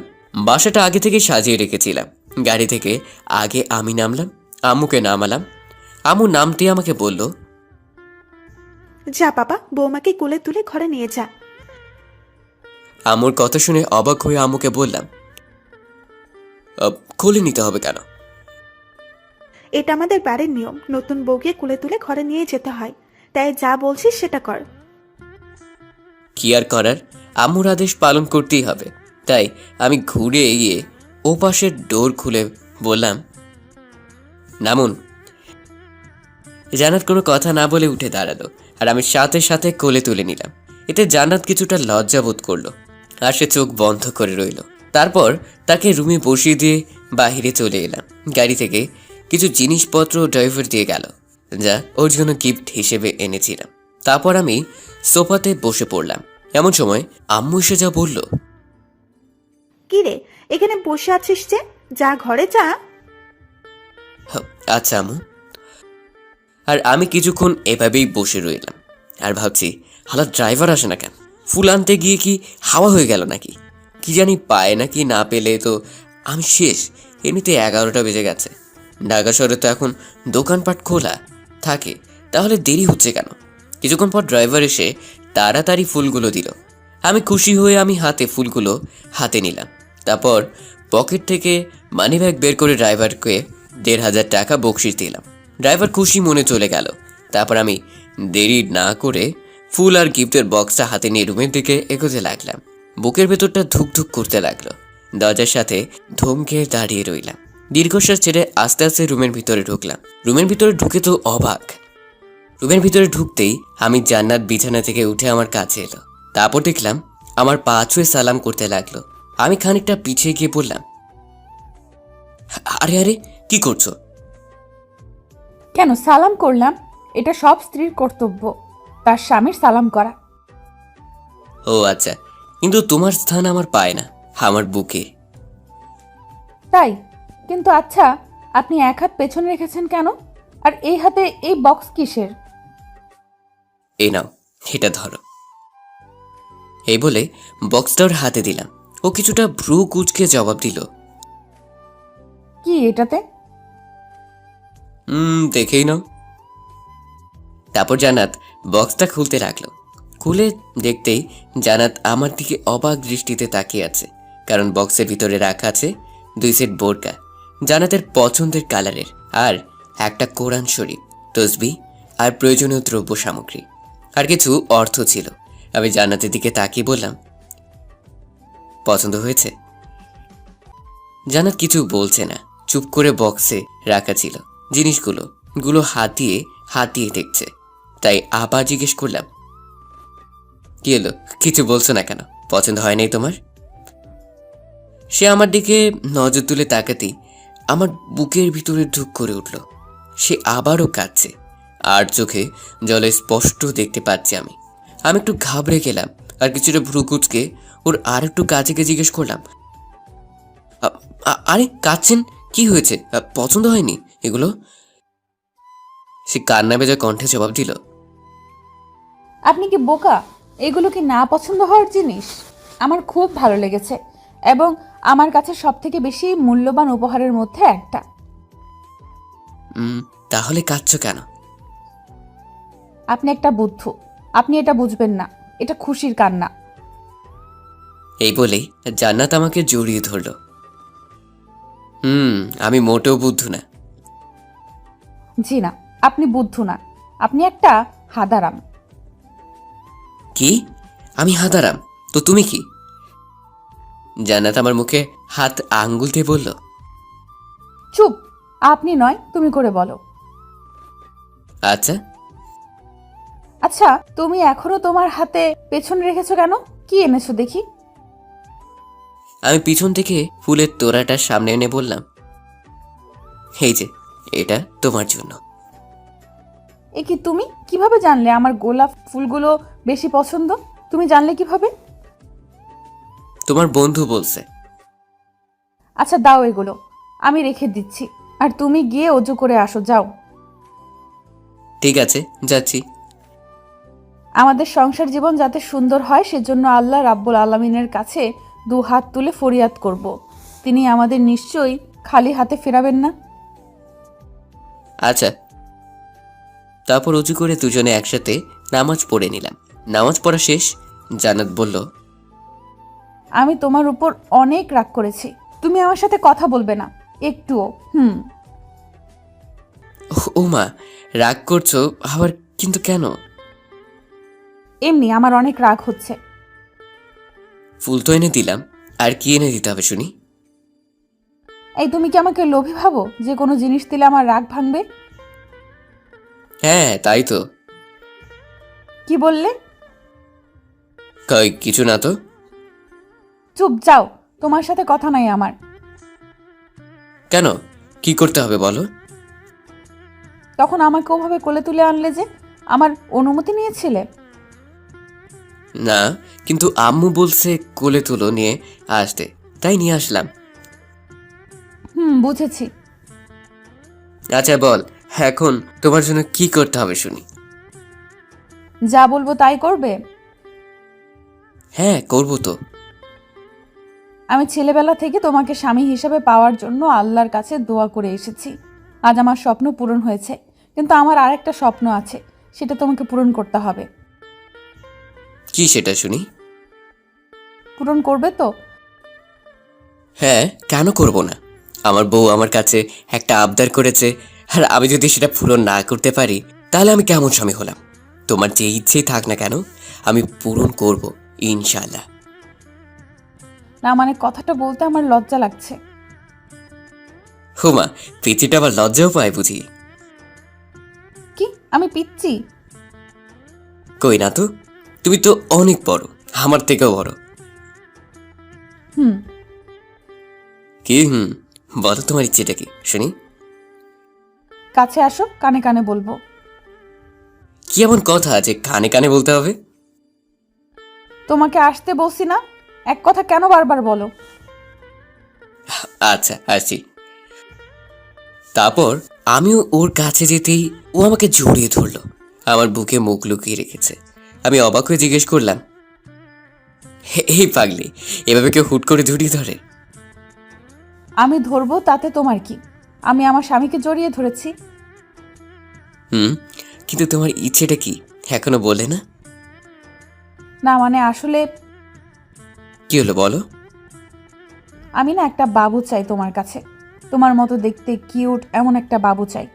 বাসাটা আগে থেকে সাজিয়ে রেখেছিলাম। গাড়ি থেকে আগে আমি নামলাম, আম্মুকে নামালাম। আম্মু নামতে আমাকে বলল, যা বাবা, বৌমাকে কোলে তুলে ঘরে নিয়ে যা। আম্মুর কথা শুনে অবাক হয়ে আম্মুকে বললাম, খুলে নিতে হবে কেন? এটা আমাদের বাড়ির নিয়ম, নতুন বউকে কোলে তুলে ঘরে নিয়ে যেতে হয়। তাই যা বলছিস সেটা কর। কি আর করার, আম্মুর আদেশ পালন করতেই হবে। তাই আমি ঘুরে এগিয়ে ও পাশের ডোর খুলে বললাম, নামুন। জান্নাত কোনো কথা না বলে উঠে দাঁড়ালো, আর আমি সাথে সাথে কোলে তুলে নিলাম। এতে জান্নাত কিছুটা লজ্জা বোধ করলো, আর সে চোখ বন্ধ করে রইল। তারপর তাকে রুমে বসিয়ে দিয়ে বাহিরে চলে এলাম। গাড়ি থেকে কিছু জিনিসপত্র ড্রাইভার দিয়ে গেল, যা ওর জন্য গিফট হিসেবে এনেছিলাম। তারপর আমি সোফাতে বসে পড়লাম। এমন সময় আম্মু এসে যা বলল, কি রে, এখানে বসে আছিস যে? যা ঘরে যা। আচ্ছা আম্মু। আর আমি কিছুক্ষণ এভাবেই বসে রইলাম আর ভাবছি, হালার ড্রাইভার আসে না কেন? ফুল আনতে গিয়ে কি হাওয়া হয়ে গেল নাকি? কি জানি পায় নাকি, না পেলে তো আমি শেষ। এমনিতে 11টা বেজে গেছে। ঢাকা শহরে তো এখন দোকানপাট খোলা থাকে, তাহলে দেরি হচ্ছে কেন? কিছুক্ষণ পর ড্রাইভার এসে তাড়াতাড়ি ফুলগুলো দিল। আমি খুশি হয়ে আমি ফুলগুলো হাতে নিলাম। তারপর পকেট থেকে মানিব্যাগ বের করে ড্রাইভারকে 1500 টাকা বকশিশ দিলাম। ড্রাইভার খুশি মনে চলে গেল। তারপর আমি দেরি না করে ফুল আর গিফটের বক্সটা হাতে নিয়ে রুমের দিকে এগোতে লাগলাম। বুকের ভেতরটা ধুকধুক করতে লাগলো। দরজার সাথে ধমকে দাঁড়িয়ে রইলাম। দীর্ঘশ্বাস ছেড়ে আস্তে আস্তে রুমের ভিতরে ঢুকলাম। রুমের ভিতরে ঢুকে তো অবাক। রুমের ভিতরে ঢুকতেই আমি জান্নাত বিছানা থেকে উঠে আমার কাছে এলো। তারপর দেখলাম আমার পা ছুঁয়ে সালাম করতে লাগলো। আমি খানিকটা পিছিয়ে গিয়ে বললাম, আরে আরে কি করছো? কেন সালাম করলাম? এটা সব স্ত্রীর কর্তব্য, তার স্বামীর সালাম করা। ও আচ্ছা, কিন্তু তোমার স্থান আমার পায় না, আমার বুকে। তাই? কিন্তু আচ্ছা, আপনি এক হাত পেছনে রেখেছেন কেন? আর এই হাতে এই বক্স কিসের? এই নাও, এটা ধরো। এই বলে বক্সটা ওর হাতে দিলাম। ও কিছুটা ভ্রু কুঁচকে জবাব দিল, কি এটাতে? দেখেই নাও। তারপর জান্নাত বক্সটা খুলতে লাগলো। খুলে দেখতেই জান্নাত আমার দিকে অবাক দৃষ্টিতে তাকিয়ে আছে, কারণ বক্সের ভিতরে রাখা আছে 2 সেট বোরকা, জান্নাতের পছন্দের কালারের, আর একটা কোরআন শরীফ, তসবিহ আর প্রয়োজনীয় দ্রব্য সামগ্রী, আর কিছু অর্থ ছিল। আমি জান্নাতের দিকে তাকিয়ে বললাম, পছন্দ হয়েছে? জান্নাত কিছু বলছে না, চুপ করে বক্সে রাখা ছিল জিনিসগুলো হাতিয়ে দেখছে। তাই আবার জিজ্ঞেস করলাম, কি হলো, কিছু বলছো না কেন? পছন্দ হয় নাই তোমার? সে আমার দিকে নজর তুলে তাকাতেই আমার বুকের ভিতরে ঢুক করে উঠল। সে আবারও কাঁদছে, আর চোখে জলে স্পষ্ট দেখতে পাচ্ছি আমি। একটু ঘাবড়ে গেলাম, আর কিছুটা ভ্রু কুঁচকে ওর আর একটু কাছে গিয়ে জিজ্ঞেস করলাম, আরে কাঁদছেন, কি হয়েছে? পছন্দ হয়নি এগুলো? সে কান্না ভেজা কণ্ঠে জবাব দিল, আপনি কি বোকা? এগুলো কি না পছন্দ হওয়ার জিনিস? আমার খুব ভালো লেগেছে, এবং আমার কাছে সব থেকে বেশি মূল্যবান উপহারের মধ্যে একটা। তাহলে কাঁদছো কেন? আপনি একটা বুদ্ধু, আপনি এটা বুঝবেন না। এটা খুশির কান্না। এই বলেই জান্নাত আমাকে জড়িয়ে ধরল। আমি মোটেও বুদ্ধু না। জি না, আপনি বুদ্ধু না, আপনি একটা হাদারাম। কি? আমি হাদারাম? তো তুমি কি? জান্নাত আমার মুখে হাত আঙ্গুল দিয়ে বলল, চুপ, আপনি নয় তুমি করে বলো। আচ্ছা। আচ্ছা, তুমি এখনো তোমার হাতে পেছনে রেখেছো কেন? কি এনেছো দেখি? আমি পিছন থেকে ফুলের তোড়াটা সামনে এনে বললাম, এই যে, এটা তোমার জন্য। এ কি, তুমি কিভাবে জানলে আমার গোলাপ ফুলগুলো বেশি পছন্দ? তুমি জানলে কিভাবে? তোমার বন্ধু বলছে। আচ্ছা দাও এগুলো, আমি রেখে দিচ্ছি। আর তুমি গিয়ে অজু করে আসো, যাও। ঠিক আছে, যাচ্ছি। আমাদের সংসার জীবন যাতে সুন্দর হয় সেজন্য আল্লাহ রাব্বুল আলামিনের কাছে 2 হাত তুলে ফরিয়াদ করব। তিনি আমাদের নিশ্চয়ই খালি হাতে ফেরাবেন না। আচ্ছা। তারপর উঁচু করে দুজনে একসাথে নামাজ পড়ে নিলাম। নামাজ পড়া শেষ। জান্নাত বলল, আমি তোমার উপর অনেক রাগ করেছি। তুমি আমার সাথে কথা বলবে না একটুও। ও মা, রাগ করছো আবার? কিন্তু কেন? এমনি আমার অনেক রাগ হচ্ছে। ফুল তো এনে দিলাম, আর কি এনে দিতে হবে শুনি? এই, তুমি কি আমাকে লোভী ভাবো যে কোনো জিনিস দিলে আমার রাগ ভাঙবে? হ্যাঁ, তাই তো। কি বললে? কই, কিছু না তো। চুপ, যাও, তোমার সাথে কথা নাই আমার। কেন, কি করতে হবে বলো? তখন আমাকে ওভাবে কোলে তুলে আনলে যে, আমার অনুমতি নিয়েছিলে? না, কিন্তু আম্মু বলছে কোলে তুলো নিয়ে আসতে, তাই নিয়ে আসলাম। বুঝেছি। আচ্ছা বল, এখন তোমার জন্য কি করতে হবে শুনি? যা বলবো তাই করবে? হ্যাঁ, করবো তো। আমি ছেলেবেলা থেকে তোমাকে স্বামী হিসেবে পাওয়ার জন্য আল্লাহর কাছে দোয়া করে এসেছি। আজ আমার স্বপ্ন পূরণ হয়েছে, কিন্তু আমার আরেকটা স্বপ্ন আছে, সেটা তোমাকে পূরণ করতে হবে। কি সেটা শুনি? পূরণ করবে তো? হ্যাঁ, কেন করব না? আমার বউ আমার কাছে একটা আবদার করেছে, আর আমি যদি সেটা পূরণ না করতে পারি তাহলে আমি কেমন স্বামী হলাম? তোমার যে ইচ্ছেই থাক না কেন, আমি পূরণ করব ইনশাআল্লাহ। না মানে, কথাটা বলতে আমার লজ্জা লাগছে। হুমা, পিচিটা আবার লজ্জাও পায় বুঝি? কি, আমি পিচ্ছি? কই না তো, তুমি তো অনেক বড়, আমার থেকেও বড়। হুম কি বলো, তোমার ইচ্ছেটা কি শুনি? কাছে আসো, কানে কানে বলবো। কি এমন কথা যে কানে কানে বলতে হবে? তোমাকে আসতে বলছি না, এক কথা কেন বারবার বলো? আচ্ছা, আসছি। তারপর আমিও ওর কাছে যেতেই ও আমাকে জড়িয়ে ধরলো, আমার বুকে মুখ লুকিয়ে রেখেছে। আমি অবাক হয়ে জিজ্ঞেস করলাম, এই পাগলি, এভাবে কেউ হুট করে জড়িয়ে ধরে? আমি ধরবো তাতে তোমার কি? আমি আমার স্বামীকে জড়িয়ে ধরেছি। কিন্তু তোমার ইচ্ছেটা কি এখনো বলে না? না মানে, আসলে কি হলো বলো? আমি না একটা বাবু চাই তোমার কাছে। তোমার মতো দেখতে কিউট এমন একটা বাবু চাই।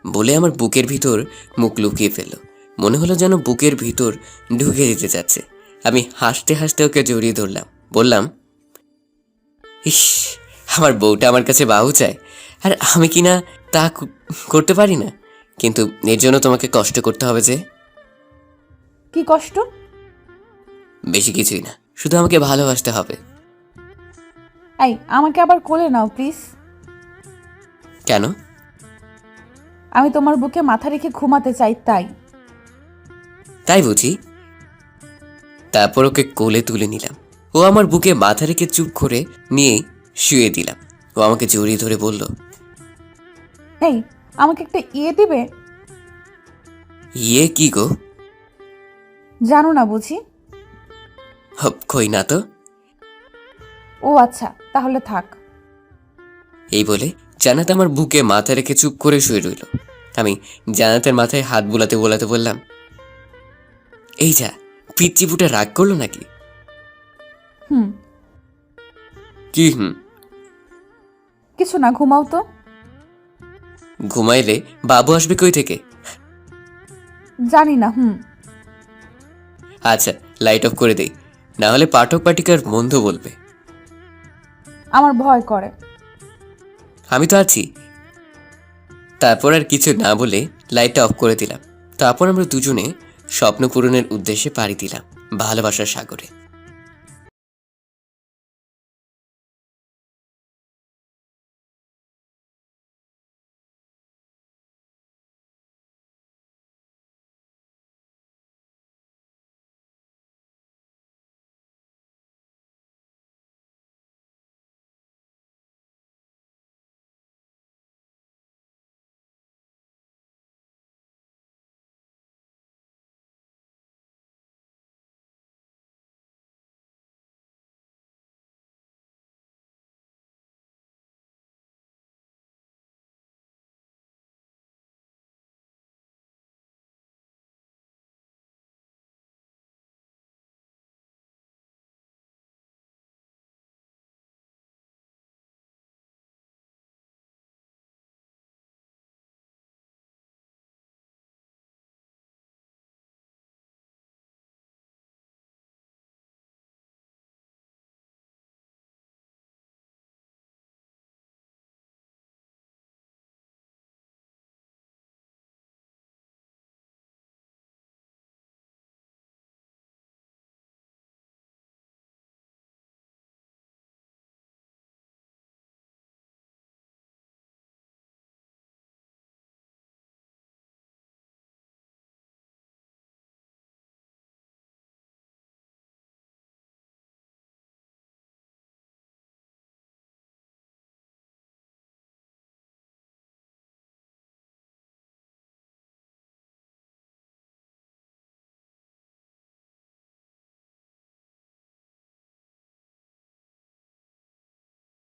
বলে আমার বুকের ভিতর মুখ লুকিয়ে ফেললো। মনে হলো যেন বুকের ভিতর ঢুকে দিতে যাচ্ছে। আমি হাসতে হাসতে ওকে জড়িয়ে ধরলাম, বললাম, ইস, আমার বউটা আমার কাছে বাহু চায়, আর আমি কি না তা করতে পারি না? কিন্তু এর জন্য তোমাকে কষ্ট করতে হবে যে। কি কষ্ট? বেশি কিছুই না, শুধু আমাকে ভালোবাসতে হবে। এই, আমাকে আবার কোলে নাও প্লিজ। কেন? আমি তোমার বুকে মাথা রেখে ঘুমাতে চাই, তাই। তাই বুঝি? তারপর ওকে কোলে তুলে নিলাম। ও আমার বুকে মাথা রেখে চুপ করে নিয়ে শুয়ে দিলাম। ও আমাকে জড়িয়ে ধরে বলল, এই, আমাকে একটা ইয়ে দিবে? ইয়ে কি গো? জানো না বুঝি? কই না তো। ও আচ্ছা, তাহলে থাক। এই বলে জান্নাত আমার বুকে মাথা রেখে চুপ করে শুয়ে রইল। আমি জান্নাতের মাথায় হাত বুলাতে বুলাতে বললাম, এই যা, পিচ্চি ফুটা রাগ করলো নাকি? হুম কি কিছু না, ঘুমাও তো। ঘুমাইলে বাবু আসবে কই থেকে? জানি না। আচ্ছা, লাইট অফ করে দেই। না হলে পাঠক পাঠিকার মন্দ বলবে। আমার ভয় করে। আমি তো আছি। তারপর আর কিছু না বলে লাইটটা অফ করে দিলাম। তারপর আমরা দুজনে স্বপ্ন পূরণের উদ্দেশ্যে পাড়ি দিলাম ভালোবাসার সাগরে।